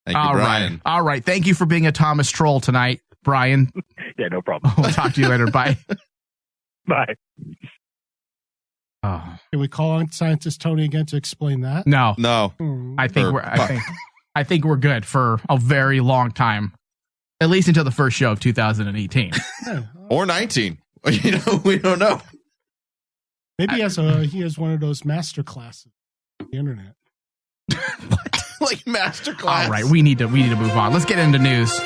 Thank you, Brian. All right. Thank you for being a Thomas troll tonight, Brian. Yeah, no problem. We'll talk to you later. Bye. Bye. Oh. Can we call on Scientist Tony again to explain that? No. I think we're good for a very long time, at least until the first show of 2018 or 19. We don't know. Maybe he has one of those master classes on the internet. Like masterclass. All right, we need to move on. Let's get into news.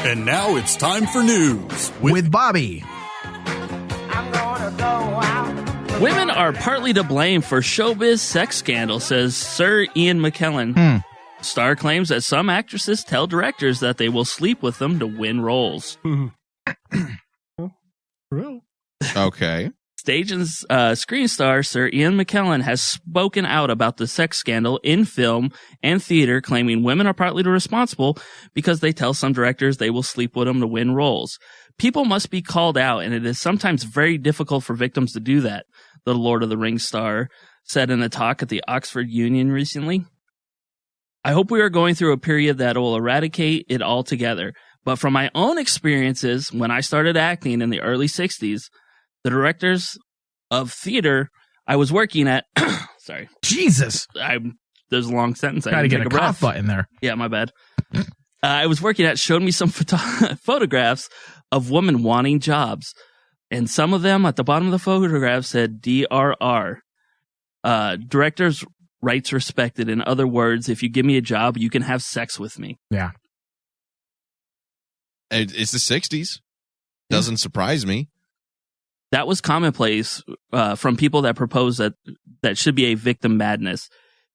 And now it's time for news with Bobby. Women are partly to blame for showbiz sex scandal, says Sir Ian McKellen. Star claims that some actresses tell directors that they will sleep with them to win roles. True. Okay. Stage and screen star Sir Ian McKellen has spoken out about the sex scandal in film and theater, claiming women are partly responsible because they tell some directors they will sleep with them to win roles. People must be called out, and it is sometimes very difficult for victims to do that, the Lord of the Rings star said in a talk at the Oxford Union recently. I hope we are going through a period that will eradicate it altogether. But from my own experiences, when I started acting in the early 60s, the directors of theater I was working at, sorry. Jesus. There's a long sentence. Got to get a cough button there. Yeah, my bad. I was working at showed me some photographs of women wanting jobs. And some of them at the bottom of the photograph said DRR. Director's rights respected. In other words, if you give me a job, you can have sex with me. Yeah. It's the 60s. Doesn't surprise me. That was commonplace from people that propose that should be a victim madness.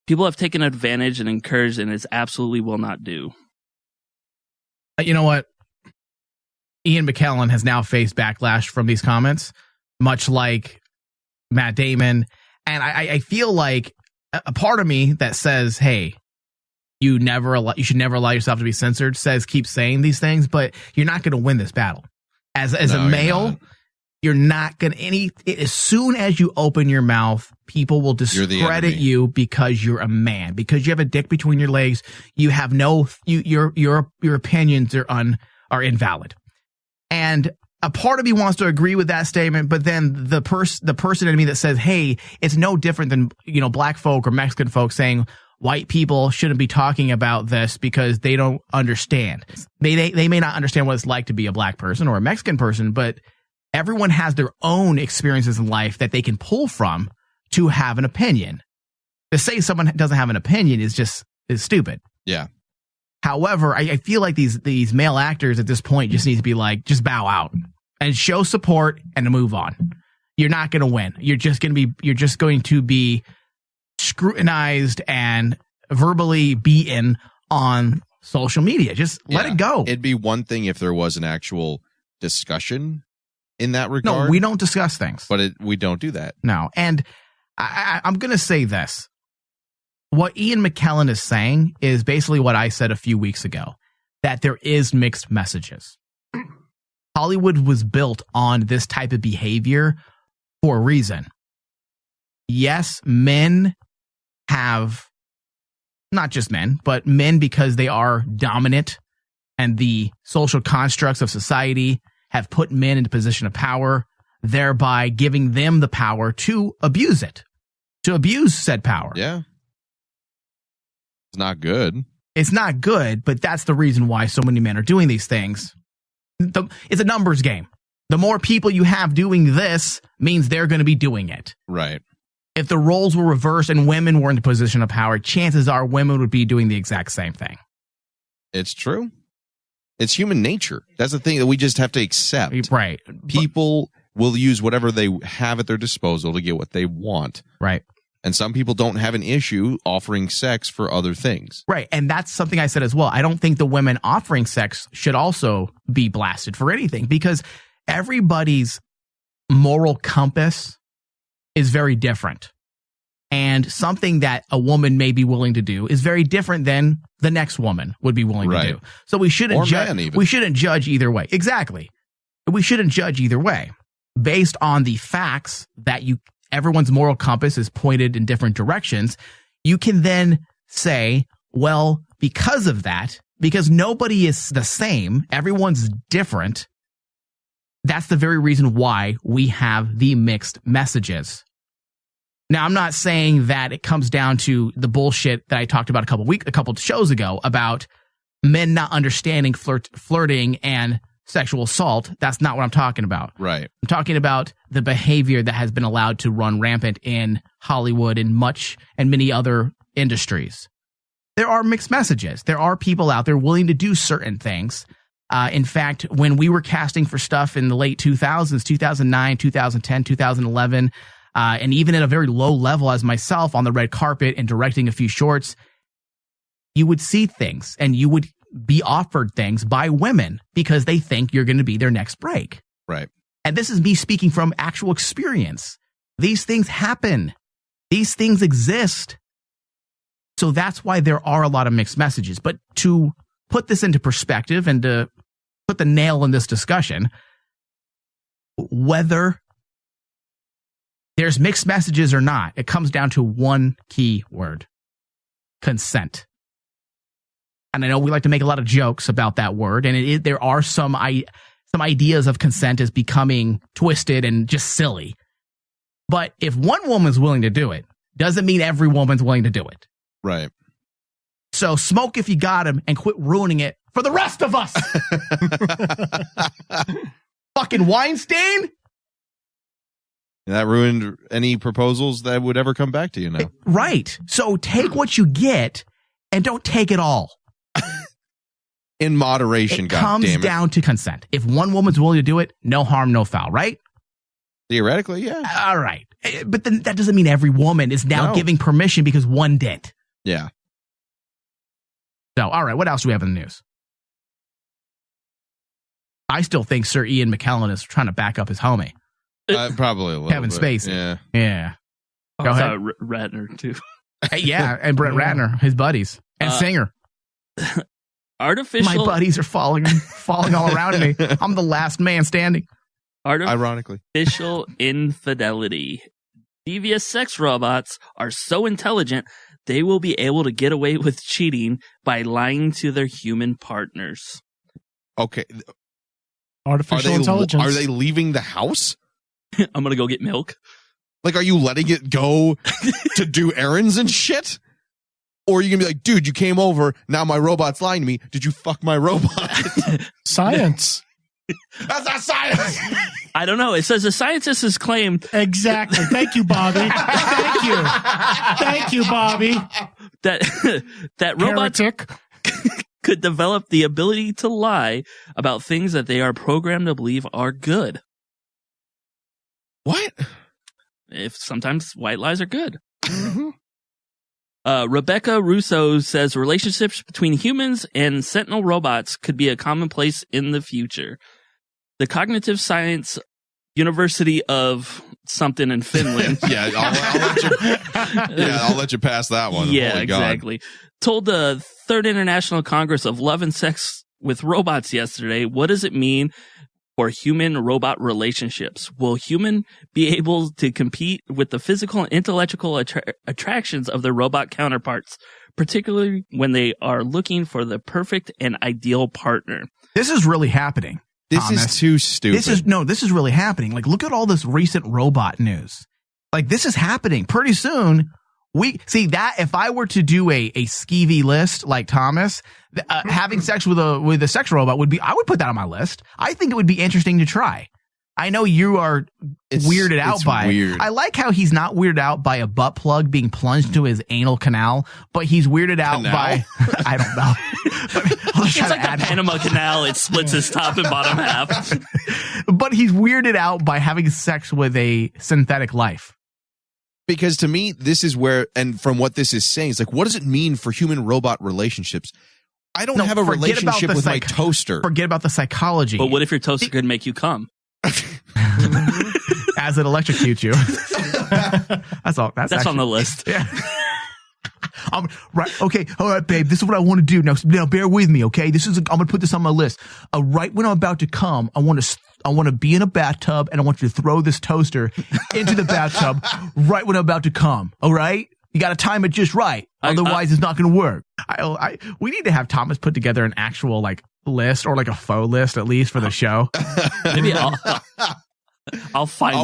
People have taken advantage and encouraged, and it absolutely will not do. You know what? Ian McKellen has now faced backlash from these comments, much like Matt Damon. And I feel like a part of me that says, hey, you should never allow yourself to be censored, keep saying these things, but you're not going to win this battle. As a male, you're not going to as soon as you open your mouth, people will discredit you because you're a man, because you have a dick between your legs. You have your opinions are invalid. And a part of me wants to agree with that statement, but then the person in me that says, hey, it's no different than, black folk or Mexican folk saying white people shouldn't be talking about this because they don't understand. They may not understand what it's like to be a black person or a Mexican person, but Everyone has their own experiences in life that they can pull from to have an opinion. To say someone doesn't have an opinion is stupid. Yeah. However, I feel like these male actors at this point just need to be like, just bow out and show support and to move on. You're not going to win. You're just going to be scrutinized and verbally beaten on social media. Just let it go. It'd be one thing if there was an actual discussion in that regard. No, we don't discuss things. But we don't do that. No. And I'm going to say this. What Ian McKellen is saying is basically what I said a few weeks ago, that there is mixed messages. Hollywood was built on this type of behavior for a reason. Yes, men have, not just men, but men, because they are dominant and the social constructs of society have put men into a position of power, thereby giving them the power to abuse it, to abuse said power. Yeah. It's not good. It's not good, but that's the reason why so many men are doing these things. It's a numbers game. The more people you have doing this means they're going to be doing it. Right. If the roles were reversed and women were in a position of power, chances are women would be doing the exact same thing. It's true. It's human nature. That's the thing that we just have to accept. Right. People will use whatever they have at their disposal to get what they want. Right. And some people don't have an issue offering sex for other things. Right. And that's something I said as well. I don't think the women offering sex should also be blasted for anything, because everybody's moral compass is very different. And something that a woman may be willing to do is very different than the next woman would be willing to do. So we shouldn't judge either way. Exactly. We shouldn't judge either way based on the facts that everyone's moral compass is pointed in different directions. You can then say, well, because of that, because nobody is the same, everyone's different. That's the very reason why we have the mixed messages. Now, I'm not saying that it comes down to the bullshit that I talked about a couple shows ago about men not understanding flirting and sexual assault. That's not what I'm talking about. Right. I'm talking about the behavior that has been allowed to run rampant in Hollywood and many other industries. There are mixed messages. There are people out there willing to do certain things. In fact, when we were casting for stuff in the late 2000s, 2009, 2010, 2011, and even at a very low level as myself on the red carpet and directing a few shorts, you would see things and you would be offered things by women because they think you're going to be their next break. Right. And this is me speaking from actual experience. These things happen. These things exist. So that's why there are a lot of mixed messages. But to put this into perspective and to put the nail in this discussion, whether there's mixed messages or not, it comes down to one key word: consent. And I know we like to make a lot of jokes about that word, and there are some ideas of consent as becoming twisted and just silly. But if one woman's willing to do it, doesn't mean every woman's willing to do it. Right. So smoke if you got him and quit ruining it for the rest of us. Fucking Weinstein. And that ruined any proposals that would ever come back to you now. Right. So take what you get and don't take it all. In moderation, it comes down to consent. If one woman's willing to do it, no harm, no foul, right? Theoretically, yeah. All right. But then that doesn't mean every woman is now giving permission because one did. Yeah. So, all right, what else do we have in the news? I still think Sir Ian McKellen is trying to back up his homie. Probably a little Kevin bit. Spacey. Yeah. Go ahead. Ratner, too. Yeah, and Brett Ratner, his buddies. And Singer. My buddies are falling all around me. I'm the last man standing. Ironically. Artificial infidelity. Devious sex robots are so intelligent, they will be able to get away with cheating by lying to their human partners. Okay. Artificial intelligence. Are they leaving the house? I'm going to go get milk. Like, are you letting it go to do errands and shit? Or are you going to be like, dude, you came over, now my robot's lying to me. Did you fuck my robot? Science. That's not science. I don't know. It says the scientists has claimed exactly. Thank you, Bobby. Thank you, Bobby. That robots could develop the ability to lie about things that they are programmed to believe are good. What? If sometimes white lies are good. Rebecca Russo says relationships between humans and sentinel robots could be a commonplace in the future. The Cognitive Science University of something in Finland. Yeah, I'll let you pass that one. Yeah, Holy God. exactly. Told the Third International Congress of Love and Sex with Robots yesterday, what does it mean for human-robot relationships? Will human be able to compete with the physical and intellectual attractions of their robot counterparts, particularly when they are looking for the perfect and ideal partner? This is really happening. This Thomas. is too stupid. This is really happening. Like, look at all this recent robot news. Like, this is happening. Pretty soon, we see that if I were to do a skeevy list like Thomas, having sex with a sex robot I would put that on my list. I think it would be interesting to try. I know you are weirded out by. Weird. I like how he's not weirded out by a butt plug being plunged into his anal canal, but he's weirded out by I don't know. It's like the Panama Canal. It splits his top and bottom half. But he's weirded out by having sex with a synthetic life. Because to me, this is where, and from what this is saying, it's like, what does it mean for human-robot relationships? I don't have a relationship with my toaster. Forget about the psychology. But what if your toaster could make you come? As it electrocutes you. That's all. That's on the list. Yeah. Right. Okay. All right, babe. This is what I want to do. Now bear with me. Okay. I'm going to put this on my list. Right when I'm about to come, I want to be in a bathtub and I want you to throw this toaster into the bathtub right when I'm about to come. All right. You got to time it just right. Otherwise it's not going to work. We need to have Thomas put together an actual list or a faux list at least for the show. Maybe I'll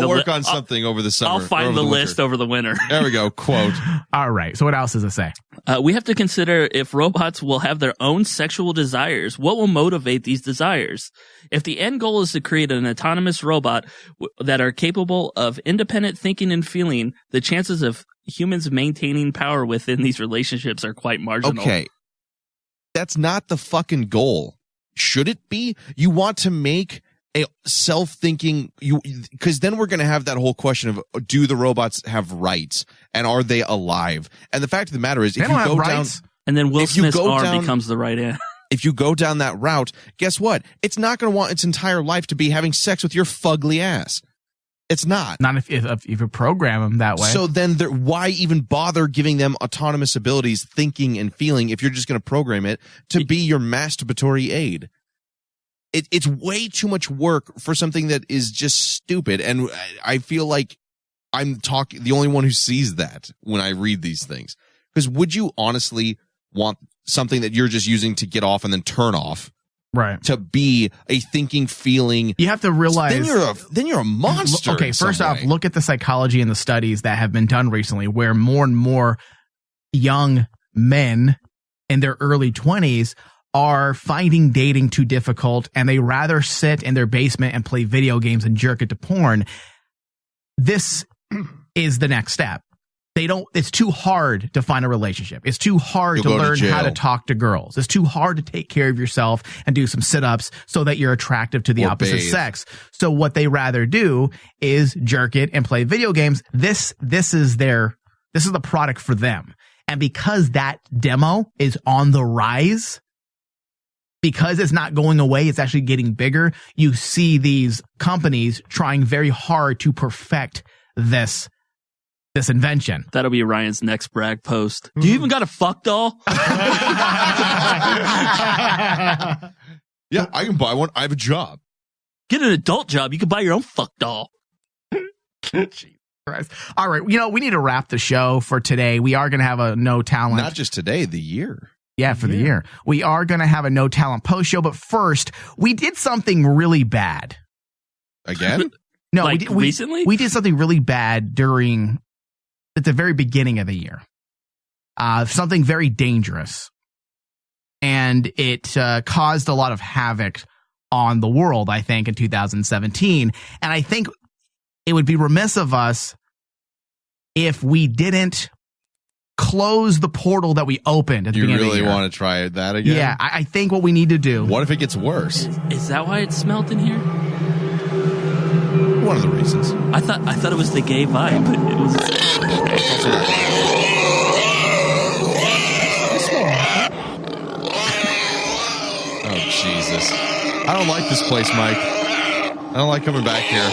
work on something over the summer. I'll find the list over the winter. There we go. Quote. All right. So what else does it say? We have to consider if robots will have their own sexual desires. What will motivate these desires? If the end goal is to create an autonomous robot that are capable of independent thinking and feeling, the chances of humans maintaining power within these relationships are quite marginal. Okay. That's not the fucking goal. Should it be? You want to make a self-thinking, because then we're going to have that whole question of, do the robots have rights and are they alive? And the fact of the matter is, if you go down, and then Will Smith's arm becomes the right hand. If you go down that route, guess what? It's not going to want its entire life to be having sex with your fugly ass. It's not. Not if you program them that way. So then why even bother giving them autonomous abilities, thinking and feeling, if you're just going to program it to be your masturbatory aid? It's way too much work for something that is just stupid. And I feel like I'm the only one who sees that when I read these things. Because would you honestly want something that you're just using to get off and then turn off? Right. To be a thinking, feeling. You have to realize. Then you're a monster. Okay, first off, look at the psychology and the studies that have been done recently where more and more young men in their early 20s are finding dating too difficult and they rather sit in their basement and play video games and jerk it to porn. This is the next step. It's too hard to find a relationship. It's too hard to learn how to talk to girls. It's too hard to take care of yourself and do some sit-ups so that you're attractive to the opposite sex. So what they rather do is jerk it and play video games. This is the product for them. And because that demo is on the rise, because it's not going away, it's actually getting bigger, you see these companies trying very hard to perfect this invention. That'll be Ryan's next brag post. Do you even got a fuck doll? Yeah, I can buy one. I have a job. Get an adult job. You can buy your own fuck doll. Jesus Christ. All right. We need to wrap the show for today. We are going to have a no talent. Not just today, the year. Yeah, for the year. We are going to have a no talent post show, but first, we did something really bad. Again? No, recently? We did something really bad at the very beginning of the year. Something very dangerous. And it caused a lot of havoc on the world, I think, in 2017. And I think it would be remiss of us if we didn't close the portal that we opened at the beginning of the year. You really want to try that again? Yeah, I think what we need to do. What if it gets worse? Is that why it smelled in here? One of the reasons. I thought it was the gay vibe. It was. Oh, Jesus. I don't like this place, Mike. I don't like coming back here.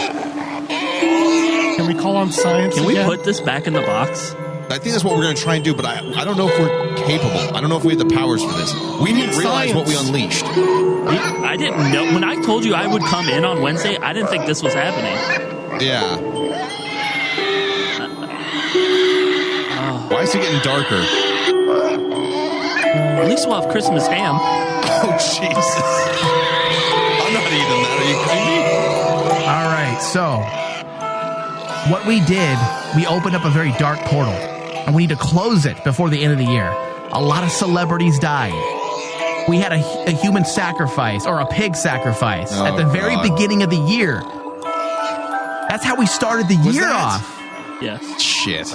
Can we call on science Can we again? put this back in the box? I think that's what we're going to try and do, but I don't know if we're capable. I don't know if we have the powers for this. We didn't realize what we unleashed. I didn't know. When I told you I would come in on Wednesday, I didn't think this was happening. Yeah. Why is it getting darker? At least we'll have Christmas ham. Oh, Jesus. I'm not eating that. Are you crazy? All right, so what we did, we opened up a very dark portal, and we need to close it before the end of the year. A lot of celebrities died. We had a human sacrifice, or a pig sacrifice, at the very beginning of the year. That's how we started the year off. Yes. Shit.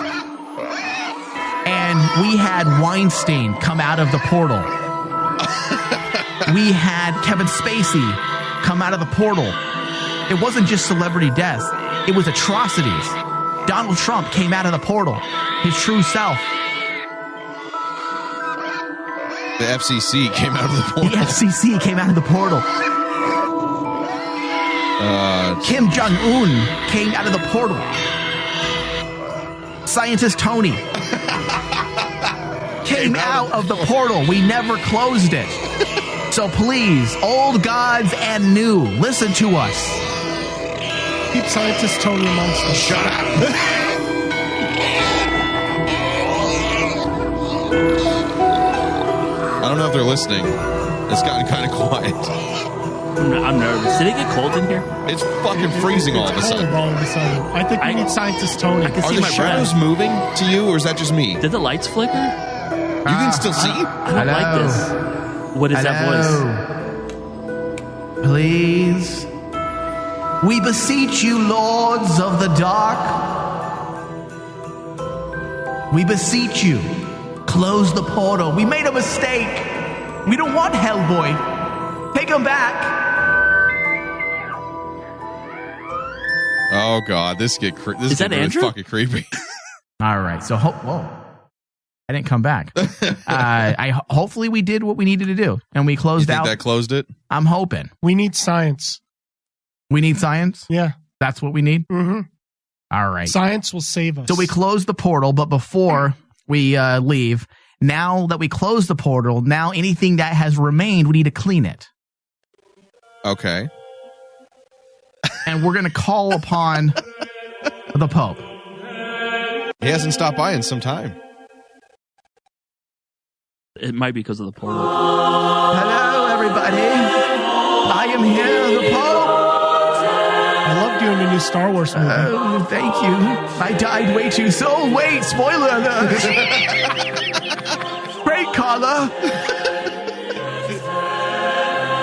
And we had Weinstein come out of the portal. We had Kevin Spacey come out of the portal. It wasn't just celebrity deaths. It was atrocities. Donald Trump came out of the portal. His true self. The FCC came out of the portal. The FCC came out of the portal. Kim Jong-un came out of the portal. Scientist Tony came out of the portal. We never closed it. So please, old gods and new, listen to us. Keep Scientist Tony amongst us. Shut up. I don't know if they're listening. It's gotten kind of quiet. I'm nervous. Did it get cold in here? It's fucking freezing all of a sudden. I think we need Scientist Tony. I can Are see the my shadows breath. moving to you, or is that just me? Did the lights flicker? You can still see? I don't like this. What is that voice? Please. We beseech you, lords of the dark. We beseech you, close the portal. We made a mistake. We don't want Hellboy. Take him back. Oh, God. This is that really Andrew? fucking creepy. All right. So, whoa. I didn't come back. Hopefully we did what we needed to do, and we closed out. You think that closed it? I'm hoping. We need science. We need science? Yeah. That's what we need? Mm-hmm. All right. Science will save us. So we closed the portal, but before we leave, now that we closed the portal, now anything that has remained, we need to clean it. Okay. And we're going to call upon the Pope. He hasn't stopped by in some time. It might be because of the portal. Hello, everybody. I am here, the Pope. I love doing the new Star Wars movie. Oh, thank you. I died way too soon. Oh, wait, spoiler alert. Great, Carla.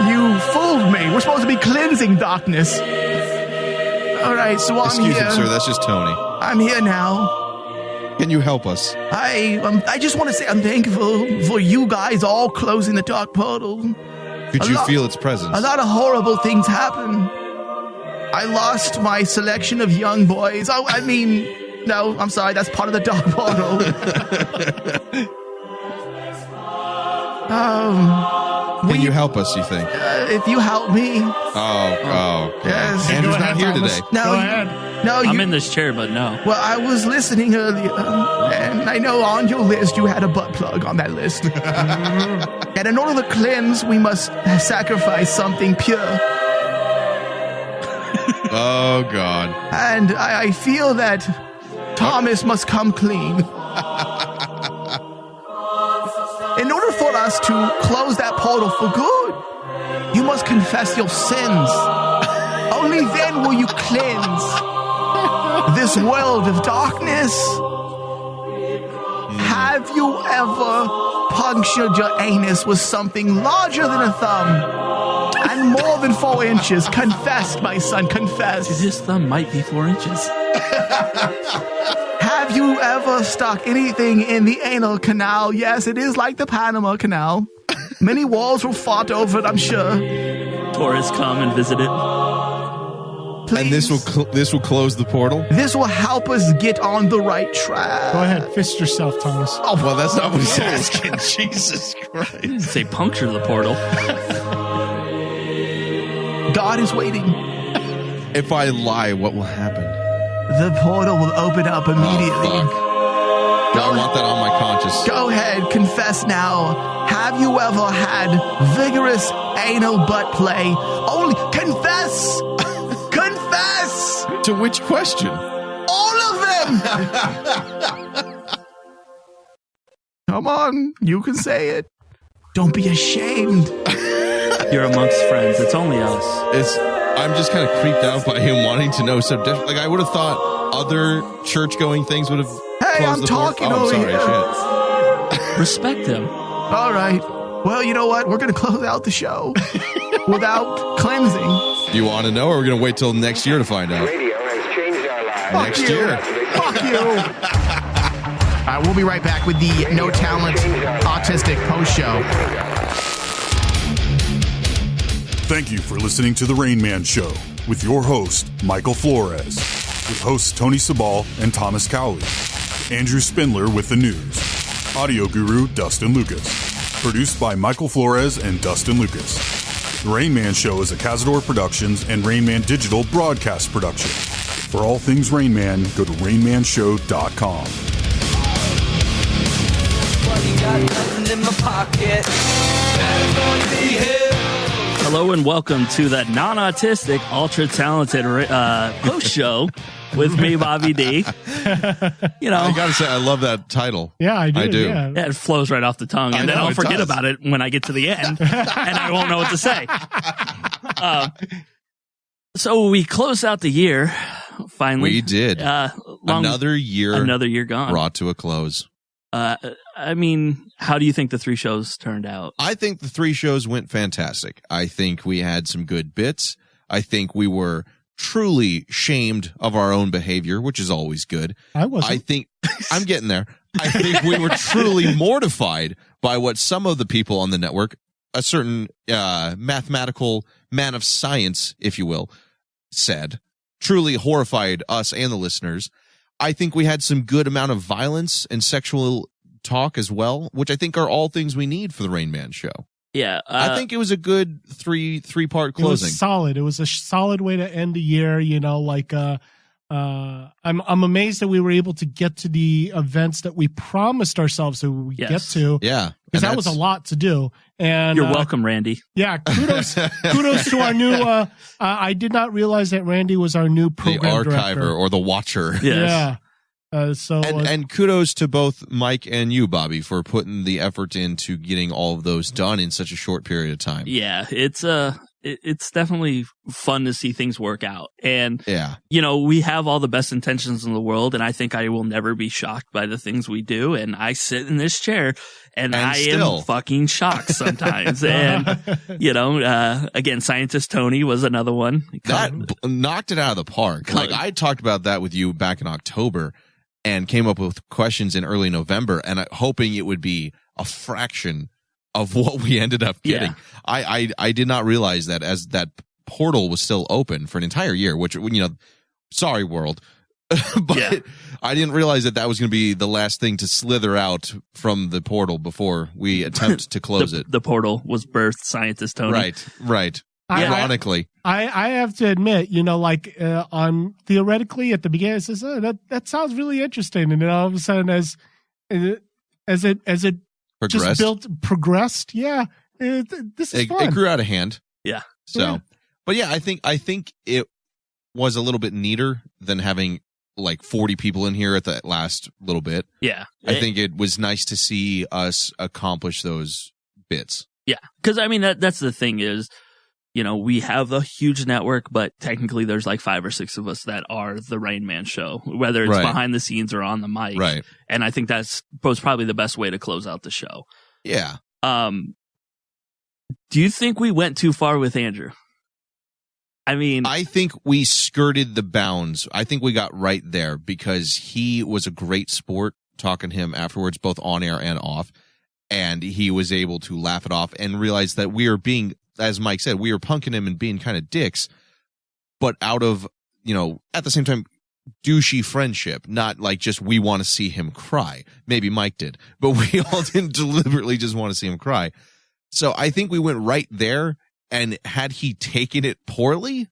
You fooled me. We're supposed to be cleansing darkness. All right, so I'm Excuse here. him, sir. That's just Tony. I'm here now. Can you help us? I just want to say I'm thankful for you guys all closing the dark portal. Could you feel its presence? A lot of horrible things happen. I lost my selection of young boys. Oh, I mean, no, I'm sorry. That's part of the dark portal. Can you help us, you think? If you help me. Oh. Yes. Andrew's not here today. No, I'm in this chair, but no. Well, I was listening earlier, and I know on your list you had a butt plug on that list. And in order to cleanse, we must sacrifice something pure. Oh, God. And I feel that Thomas must come clean. In order for us to close that portal for good, you must confess your sins. Only then will you cleanse this world of darkness. Have you ever punctured your anus with something larger than a thumb and more than 4 inches? Confess, my son, confess. His thumb might be 4 inches. Have you ever stuck anything in the anal canal? Yes, it is like the Panama Canal. Many wars were fought over it, I'm sure. Tourists come and visit it. Please. And this will close the portal? This will help us get on the right track. Go ahead, fist yourself, Thomas. Oh, well, that's not what he's asking. Jesus Christ. He didn't say puncture the portal. God is waiting. If I lie, what will happen? The portal will open up immediately. Oh, fuck. I want that on my conscience. Go ahead, confess now. Have you ever had vigorous anal butt play? Only confess! Confess! To which question? All of them! Come on, you can say it. Don't be ashamed. You're amongst friends. It's only us. I'm just kind of creeped out by him wanting to know so like I would have thought other church-going things would have Hey, I'm talking over here. Shit. Respect him. All right. Well, you know what? We're going to close out the show without cleansing. Do you want to know, or are we going to wait till next year to find out? Radio has changed our lives. Next year. Fuck you. All right, we'll be right back with the No Talent Autistic Post Show. Thank you for listening to The Rain Man Show with your host, Michael Flores, with hosts Tony Sabal and Thomas Cowley, Andrew Spindler with the news, audio guru Dustin Lucas, produced by Michael Flores and Dustin Lucas. The Rain Man Show is a Cazador Productions and Rain Man Digital broadcast production. For all things Rain Man, go to rainmanshow.com. Hello and welcome to the non-autistic, ultra-talented post show with me, Bobby D. You know, I gotta say, I love that title. Yeah, I do. Yeah, it flows right off the tongue, and then I'll forget about it when I get to the end, and I won't know what to say. So we close out the year. Finally, we did. Another year gone, brought to a close. I mean, how do you think the 3 shows turned out? I think the 3 shows went fantastic. I think we had some good bits. I think we were truly shamed of our own behavior, which is always good. I wasn't. I think I'm getting there. I think we were truly mortified by what some of the people on the network, a certain mathematical man of science, if you will, said. Truly horrified us and the listeners. I think we had some good amount of violence and sexual talk as well, which I think are all things we need for the Rain Man Show. Yeah, I think it was a good three-part closing. It was solid. It was a solid way to end the year. You know, like I'm amazed that we were able to get to the events that we promised ourselves that we get to. Yeah, because that was a lot to do. And you're welcome, Randy. Yeah, kudos to our new. I did not realize that Randy was our new program the archiver director. Or the watcher. Yes. Yeah. And kudos to both Mike and you, Bobby, for putting the effort into getting all of those done in such a short period of time. Yeah, it's definitely fun to see things work out. And, yeah, you know, we have all the best intentions in the world, and I think I will never be shocked by the things we do. And I sit in this chair, and I am fucking shocked sometimes. And, you know, again, Scientist Tony was another one. That knocked it out of the park. Like, I talked about that with you back in October and came up with questions in early November, and hoping it would be a fraction of what we ended up getting. Yeah. I did not realize that as that portal was still open for an entire year, which, you know, sorry world, but I didn't realize that was going to be the last thing to slither out from the portal before we attempt to close it. The portal was birthed Scientist Tony. Right. Ironically. I have to admit, you know, like on theoretically at the beginning, it says, that sounds really interesting. And then all of a sudden as it progressed. Yeah. This is fun. It grew out of hand. Yeah. So, but yeah, I think it was a little bit neater than having like 40 people in here at the last little bit. Yeah. I think it was nice to see us accomplish those bits. Yeah. Cause I mean, that's the thing is, we have a huge network, but technically there's like 5 or 6 of us that are the Rain Man show, whether it's behind the scenes or on the mic. Right. And I think that was probably the best way to close out the show. Yeah. Do you think we went too far with Andrew? I mean, I think we skirted the bounds. I think we got right there because he was a great sport, talking to him afterwards, both on air and off. And he was able to laugh it off and realize that we are being, as Mike said, we were punking him and being kind of dicks, but out of, at the same time, douchey friendship, not like just we want to see him cry. Maybe Mike did, but we all didn't deliberately just want to see him cry. So I think we went right there, and had he taken it poorly,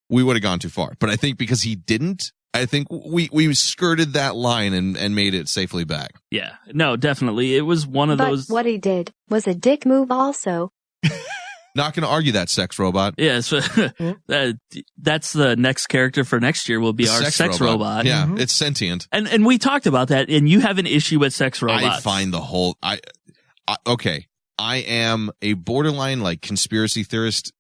we would have gone too far. But I think because he didn't, I think we skirted that line and made it safely back. Yeah, no, definitely. It was one of those. But what he did was a dick move also. Not going to argue that, sex robot. Yeah, so that's the next character for next year will be our sex robot. Yeah, it's sentient. And we talked about that, and you have an issue with sex robots. I find the whole... okay, I am a borderline like conspiracy theorist,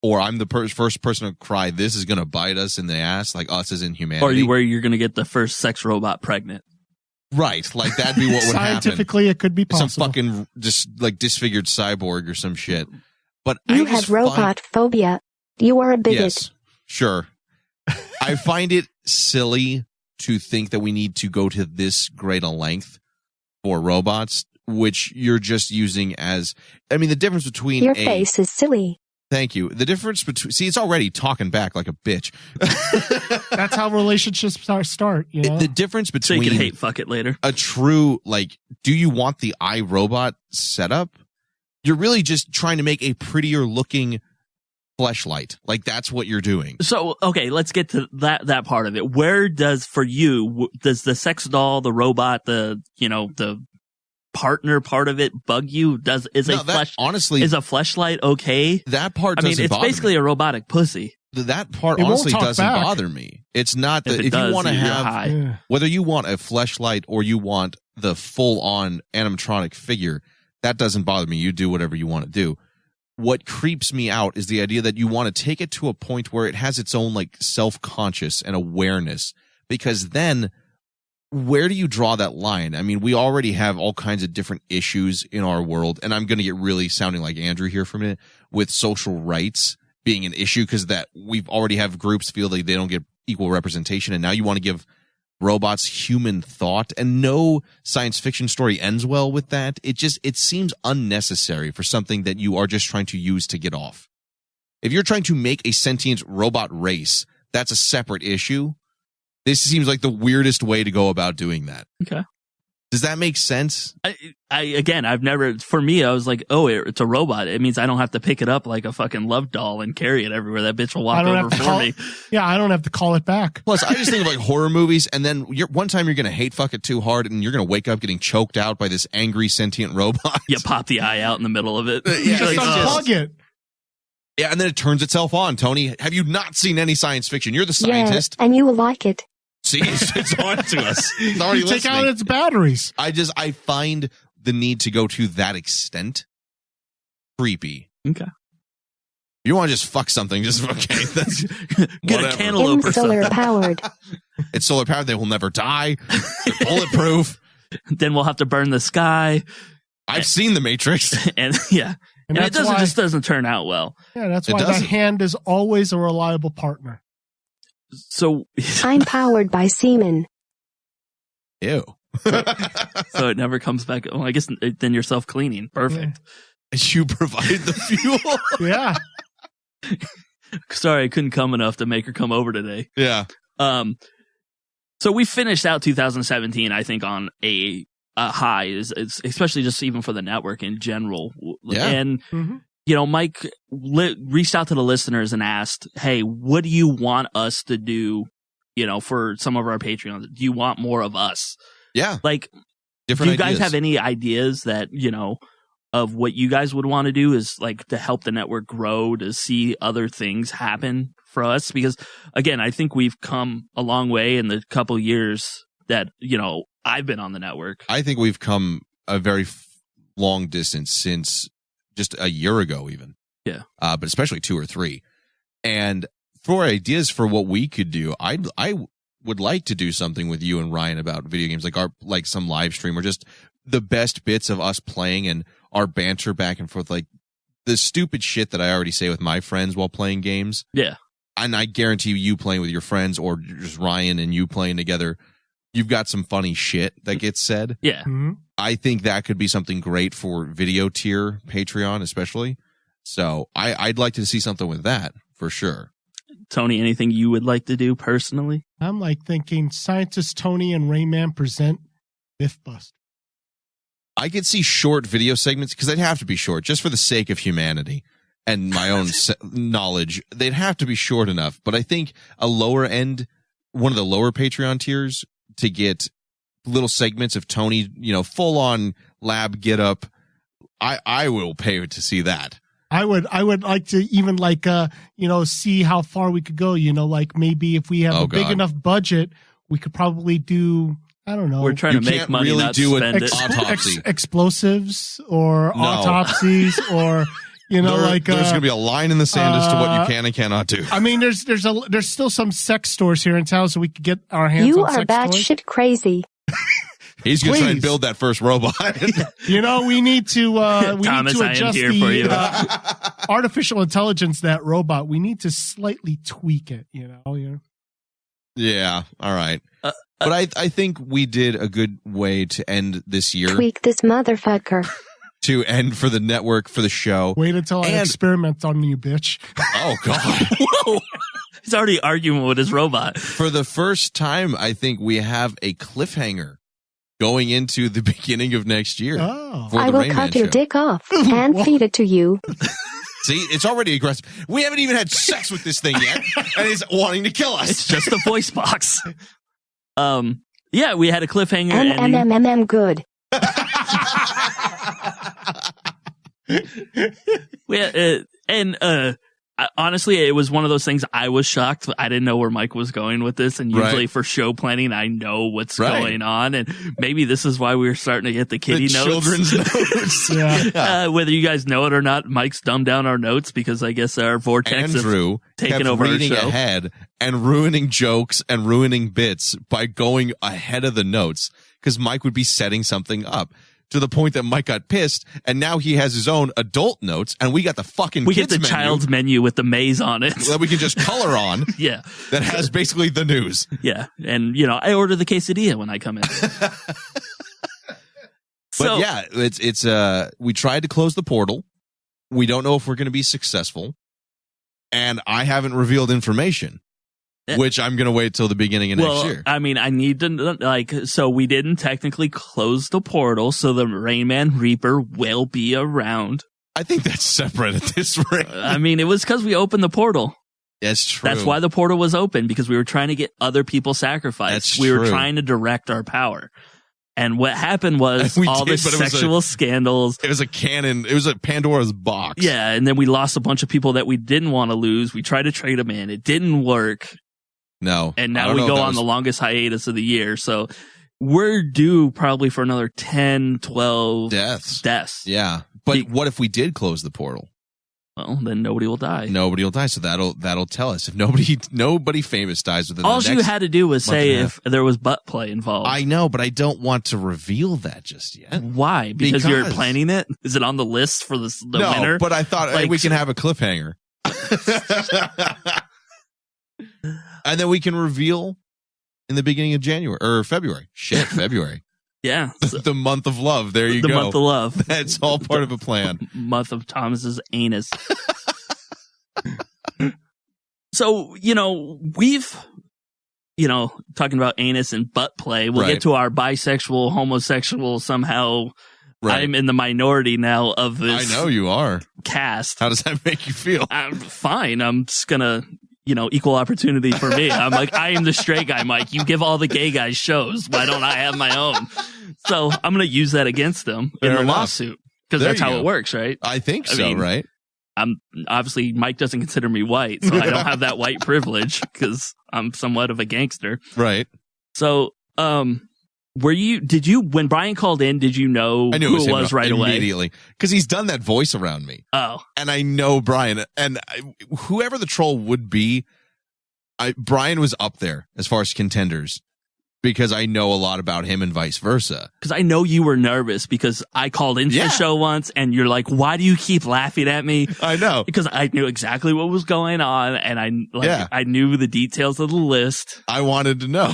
or I'm the first person to cry, this is going to bite us in the ass, like us as in humanity. Or where you're going to get the first sex robot pregnant. Right, like that'd be what would happen. Scientifically, it could be possible. Some fucking just like disfigured cyborg or some shit. But you have robot phobia. You are a bigot. Yes, sure. I find it silly to think that we need to go to this great a length for robots, which you're just using as, I mean, the difference between your face is silly. Thank you. The difference between, see, it's already talking back like a bitch. That's how relationships start. The difference between, so you can hate fuck it later. A true, like, do you want the iRobot setup? You're really just trying to make a prettier looking fleshlight. Like, that's what you're doing. So, okay, let's get to that part of it. Where does the sex doll, the robot, the partner part of it bug you? Honestly, is a fleshlight okay? That part doesn't bother me. It's basically a robotic pussy. That part honestly doesn't bother me. It's not that if you want to have, whether you want a fleshlight or you want the full on animatronic figure, that doesn't bother me. You do whatever you want to do. What creeps me out is the idea that you want to take it to a point where it has its own like self-conscious and awareness, because then where do you draw that line? I mean, we already have all kinds of different issues in our world, and I'm going to get really sounding like Andrew here for a minute, with social rights being an issue, because that we've already have groups feel like they don't get equal representation, and now you want to give robots human thought, and no science fiction story ends well with that. It seems unnecessary for something that you are just trying to use to get off. If you're trying to make a sentient robot race, that's a separate issue. This seems like the weirdest way to go about doing that. Okay. Does that make sense? I've never, for me, I was like, oh, it's a robot. It means I don't have to pick it up like a fucking love doll and carry it everywhere. That bitch will walk over for me. Yeah, I don't have to call it back. Plus, I just think of like horror movies, and then one time you're going to hate fuck it too hard, and you're going to wake up getting choked out by this angry sentient robot. You pop the eye out in the middle of it. Yeah, just unplug it. Yeah, and then it turns itself on. Tony, have you not seen any science fiction? You're the scientist. Yeah, and you will like it. See, it's on to us. It's already you take out its batteries. I find the need to go to that extent creepy. Okay. You want to just fuck something, just okay. That's get a cantaloupe or something. Solar powered. It's solar powered. They will never die. They're bulletproof. Then we'll have to burn the sky. I've seen The Matrix, and yeah, and it just doesn't turn out well. Yeah, that's why that hand is always a reliable partner. So I'm powered by semen. Ew. So it never comes back. Well, I guess then you're self-cleaning. Perfect. Yeah. You provide the fuel. Yeah. Sorry, I couldn't come enough to make her come over today. Yeah. So we finished out 2017, I think, on a high, especially just even for the network in general. Yeah. And Mike reached out to the listeners and asked, hey, what do you want us to do, for some of our Patreons? Do you want more of us? Yeah. Like, different do you guys ideas. have any ideas that, of what you guys would want to do is like to help the network grow, to see other things happen for us? Because again, I think we've come a long way in the couple years that, I've been on the network. I think we've come a very long distance since just a year ago, even. Yeah. But especially 2 or 3. And for ideas for what we could do, I would like to do something with you and Ryan about video games, like some live stream or just the best bits of us playing and our banter back and forth, like the stupid shit that I already say with my friends while playing games. Yeah. And I guarantee you playing with your friends or just Ryan and you playing together, you've got some funny shit that gets said. Yeah. Mm-hmm. I think that could be something great for video tier Patreon, especially. So I'd like to see something with that for sure. Tony, anything you would like to do personally? I'm like thinking Scientist Tony and Rayman present Mythbusters. I could see short video segments because they'd have to be short just for the sake of humanity and my own knowledge. They'd have to be short enough. But I think a lower end, one of the lower Patreon tiers to get little segments of Tony, full on lab get up. I will pay to see that. I would like to even see how far we could go, like maybe if we have a big enough budget, we could probably do, I don't know. We're trying to make money, really not do spend an it. autopsy. Explosives or autopsies or, there's going to be a line in the sand as to what you can and cannot do. I mean, there's still some sex stores here in town so we could get our hands You on are sex toys. batshit crazy. He's going to try and build that first robot. We need to Thomas, I am adjust here for you. Artificial intelligence, that robot. We need to slightly tweak it, Yeah. All right. But I think we did a good way to end this year. Tweak this motherfucker. To end for the network, for the show. Wait until I experiment on you, bitch. Oh, God. Whoa. He's already arguing with his robot. For the first time, I think we have a cliffhanger going into the beginning of next year. Oh. For I the will Rain cut Man your show. dick off and feed it to you. See, it's already aggressive. We haven't even had sex with this thing yet, and it's wanting to kill us. It's just a voice box. Yeah, we had a cliffhanger. Good. Honestly, it was one of those things. I was shocked. I didn't know where Mike was going with this, and usually for show planning, I know what's going on, and maybe this is why we were starting to get the kiddie notes, children's notes. Yeah. Whether you guys know it or not, Mike's dumbed down our notes because I guess our vortex Andrew have taken kept over our reading show ahead and ruining jokes and ruining bits by going ahead of the notes because Mike would be setting something up. To the point that Mike got pissed, and now he has his own adult notes, and we got the fucking We kids get the menu child's menu with the maze on it. that we can just color on. Yeah. That has basically the news. Yeah. And, I order the quesadilla when I come in. But yeah, it's we tried to close the portal. We don't know if we're going to be successful. And I haven't revealed information. Which I'm going to wait till the beginning of next year. I mean, I need to, so we didn't technically close the portal, so the Rain Man Reaper will be around. I think that's separate at this rate. I mean, it was because we opened the portal. That's true. That's why the portal was open, because we were trying to get other people sacrificed. That's we were true. trying to direct our power. And what happened was all the sexual scandals. It was a cannon. It was a Pandora's box. Yeah, and then we lost a bunch of people that we didn't want to lose. We tried to trade them in. It didn't work. No. And now we go on the longest hiatus of the year. So we're due probably for another 10, 12 deaths. Yeah. But what if we did close the portal? Well, then nobody will die. Nobody will die. So that'll tell us. If nobody famous dies within all the next you had to do was say month if there was butt play involved. I know, but I don't want to reveal that just yet. Why? Because you're planning it? Is it on the list for the winner? No, but I thought we can have a cliffhanger. And then we can reveal in the beginning of January or February. February. Yeah. The month of love. There you go. The month of love. That's all part of a plan. Month of Thomas's anus. So, we've, talking about anus and butt play. We'll get to our bisexual, homosexual somehow. Right. I'm in the minority now of this. I know you are. Cast. How does that make you feel? I'm fine. I'm just going to, equal opportunity for me. I'm like, I am the straight guy, Mike. You give all the gay guys shows. Why don't I have my own? So I'm going to use that against them in the lawsuit because that's how it works, right? I think so, right? I'm obviously Mike doesn't consider me white, so I don't have that white privilege because I'm somewhat of a gangster. Right. So, Did you, when Brian called in, did you know I knew who it was right away? Immediately. Because he's done that voice around me. Oh. And I know Brian. And whoever the troll would be, Brian was up there as far as contenders. Because I know a lot about him and vice versa. Because I know you were nervous because I called into the show once and you're like, why do you keep laughing at me? I know. Because I knew exactly what was going on and I knew the details of the list. I wanted to know.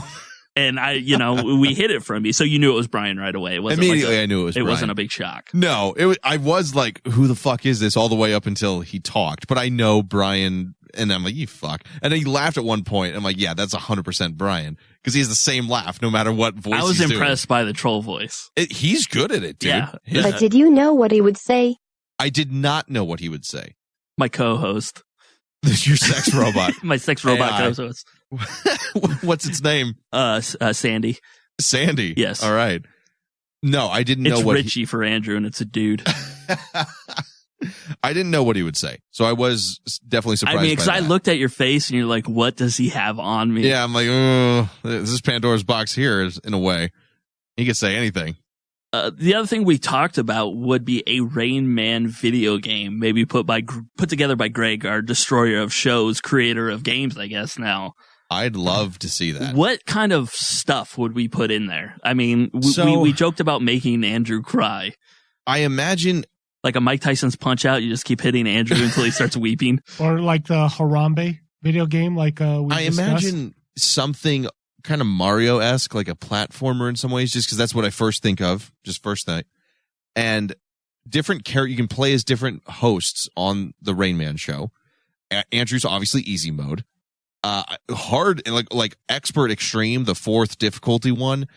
And we hid it from you. So you knew it was Brian right away. It wasn't Immediately I knew it was Brian. It wasn't a big shock. No, I was like, who the fuck is this all the way up until he talked. But I know Brian and I'm like, you fuck. And then he laughed at one point. I'm like, yeah, that's 100% Brian. Because he has the same laugh no matter what voice I was he's impressed by the troll voice. He's good at it, dude. Yeah. But did you know what he would say? I did not know what he would say. My co-host. Your sex robot. My sex robot co-host. What's its name? Sandy. Sandy? Yes. All right. No, I didn't know it's what Richie for Andrew, and it's a dude. I didn't know what he would say, so I was definitely surprised. I mean, because I looked at your face, and you're like, "What does he have on me?" Yeah, I'm like, "Oh, this is Pandora's box here." In a way, he could say anything. The other thing we talked about would be a Rain Man video game, maybe put together by Greg, our destroyer of shows, creator of games, I guess now. I'd love to see that. What kind of stuff would we put in there? I mean, we joked about making Andrew cry. I imagine like a Mike Tyson's Punch Out. You just keep hitting Andrew until he starts weeping. Or like the Harambe video game, like we discussed. Imagine something kind of Mario-esque, like a platformer in some ways, just because that's what I first think of, just first thing. And different you can play as different hosts on the Rain Man show. Andrew's obviously easy mode. Hard, like expert extreme, the 4th difficulty one.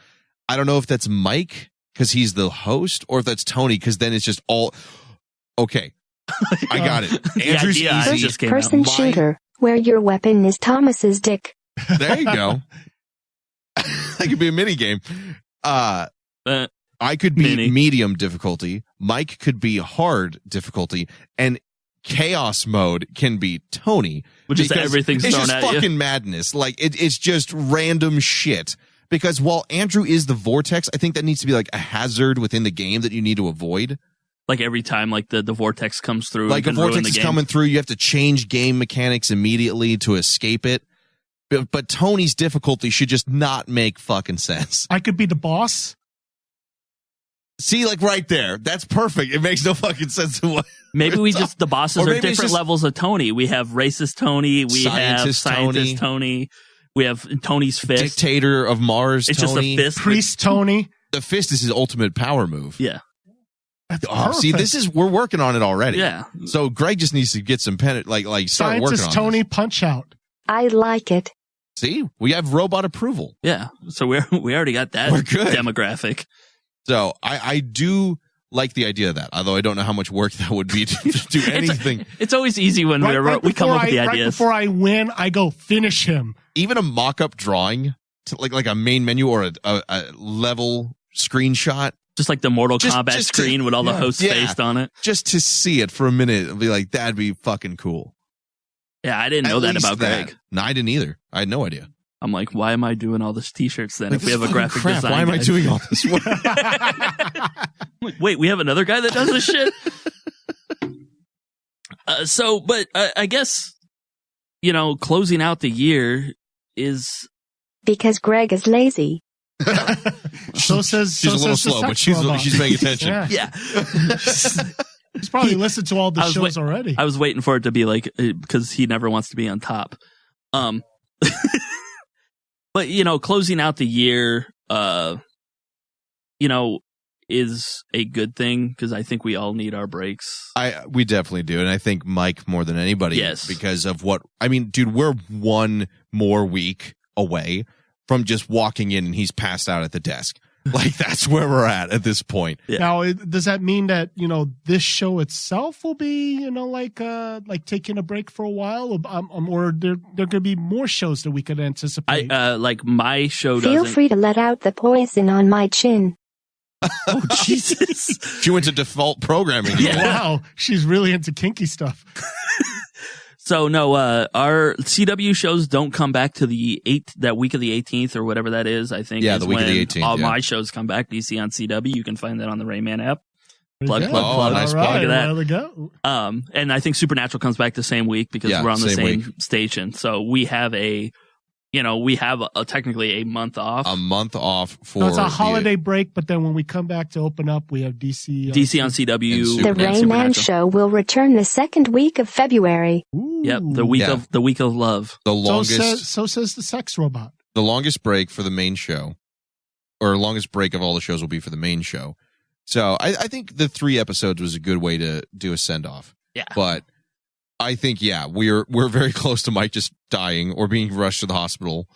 I don't know if that's Mike because he's the host, or if that's Tony because then it's just all okay. I got it. Andrew's easy. First-person shooter, where your weapon is Thomas's dick. There you go. That could be a mini game. I could be medium difficulty. Mike could be hard difficulty, and chaos mode can be Tony, which is everything's thrown at you. It's just fucking madness. Like it's just random shit. Because while Andrew is the vortex, I think that needs to be like a hazard within the game that you need to avoid. Like every time, like the vortex comes through, like a vortex is coming through, you have to change game mechanics immediately to escape it. But Tony's difficulty should just not make fucking sense. I could be the boss. See, like right there. That's perfect. It makes no fucking sense. Maybe the bosses are different levels of Tony. We have racist Tony. We have scientist Tony. We have Tony's fist. Dictator of Mars It's Tony. just a fist. Priest Tony. The fist is his ultimate power move. Yeah. That's see, we're working on it already. Yeah. So Greg just needs to get some start working on Scientist Tony this. Punch Out. I like it. See, we have robot approval. Yeah. So we already got that demographic. So I do like the idea of that, although I don't know how much work that would be to do anything. It's always easy when we come up with the ideas. Right before I win, I go finish him. Even a mock-up drawing, to like a main menu or a level screenshot. Just like the Mortal Kombat screen with all the hosts faced on it. Just to see it for a minute and be like, that'd be fucking cool. Yeah, I didn't know that about Greg. No, I didn't either. I had no idea. I'm like, why am I doing all this t-shirts then like, if we have a graphic design? Why am I doing all this work? Like, wait, we have another guy that does this shit? But I guess, closing out the year is... Because Greg is lazy. She's a little slow, but she's paying attention. Yeah. He's probably listened to all the shows already. I was waiting for it to be like, because he never wants to be on top. But, closing out the year, is a good thing because I think we all need our breaks. We definitely do. And I think Mike more than anybody. Yes. Because of dude, we're one more week away from just walking in and he's passed out at the desk. Like, that's where we're at this point. Yeah. Now, does that mean that, this show itself will be, like taking a break for a while? Or there could be more shows that we could anticipate? Like my show Feel free to let out the poison on my chin. Oh, Jesus. She went to default programming. Yeah. Wow. She's really into kinky stuff. So no, our CW shows don't come back to that week of the 18th or whatever that is. I think the week of the 18th. All my shows come back. DC on CW. You can find that on the Rain Man app. Plug. Nice plug of that. There we go. And I think Supernatural comes back the same week because we're on the same station. So we have technically a month off. A month off for so it's a holiday break, but then when we come back to open up, we have DC on CW. The Rain Man Show will return the second week of February. Ooh. Yep, the week of love. The longest. So says the sex robot. The longest break for the main show, or longest break of all the shows, will be for the main show. So I think the 3 episodes was a good way to do a send off. Yeah, but I think we're very close to Mike just dying or being rushed to the hospital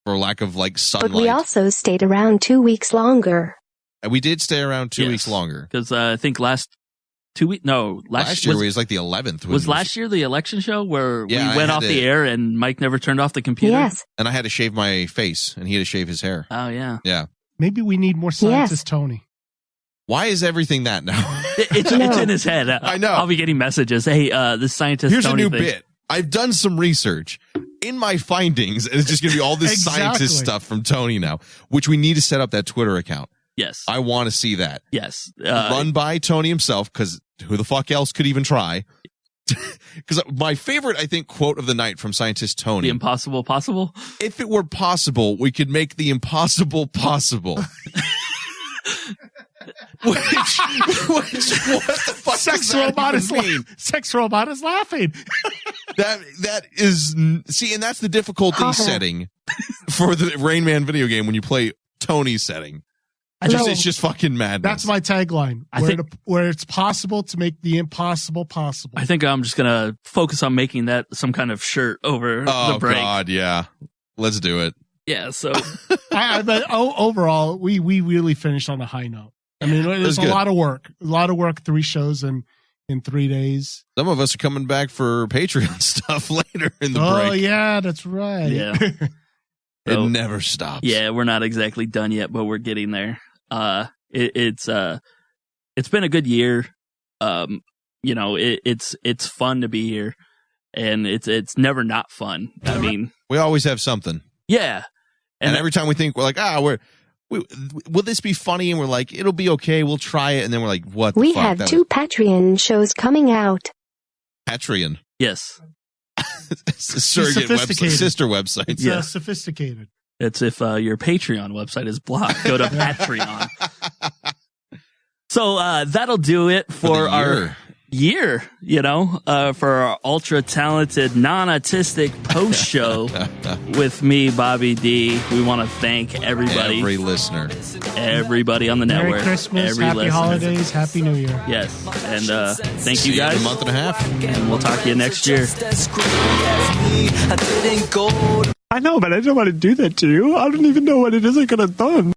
for lack of sunlight. But we also stayed around 2 weeks longer. And we did stay around 2 weeks longer because I think last year was like the 11th. Was last year the election show where we went off the air and Mike never turned off the computer? Yes, and I had to shave my face and he had to shave his hair. Oh yeah, yeah. Maybe we need more scientist Tony. Why is everything that now? It's in his head. I know. I'll be getting messages. Hey, this scientist. Here's Tony a new thing. bit. I've done some research in my findings, and it's just going to be all this scientist stuff from Tony now, which we need to set up that Twitter account. Yes, I want to see that. Yes, run by Tony himself, because who the fuck else could even try? Because my favorite, I think, quote of the night from scientist Tony: "The impossible possible." If it were possible, we could make the impossible possible. Which what the fuck sex robot is mean? Sex robot is laughing. that is and that's the difficulty setting for the Rain Man video game when you play Tony's setting. It's just fucking madness. That's my tagline. Where it's possible to make the impossible possible. I think I'm just gonna focus on making that some kind of shirt over the break. Oh God, yeah. Let's do it. Yeah. So, but overall, we really finished on a high note. I mean, there's a lot of work. 3 shows in 3 days. Some of us are coming back for Patreon stuff later in the break. Oh, yeah, that's right. Yeah. It never stops. Yeah, we're not exactly done yet, but we're getting there. It's been a good year. It's fun to be here, and it's never not fun. I mean, we always have something. Yeah. And every time we think we're like, will this be funny? And we're like, it'll be okay. We'll try it. And then we're like, what the we fuck? have 2 Patreon shows coming out. Patreon. Yes. It's a surrogate website, sister website. It's sophisticated. It's if your Patreon website is blocked, go to Patreon. So that'll do it for our year, for our ultra talented, non-autistic post show with me, Bobby D. We want to thank everybody, every listener, everybody on the network, Merry Christmas, every Happy listener. Holidays, Happy New Year. Yes, and thank See you guys. In a month and a half, and we'll talk to you next year. I know, but I don't want to do that to you. I don't even know what it is I could have done.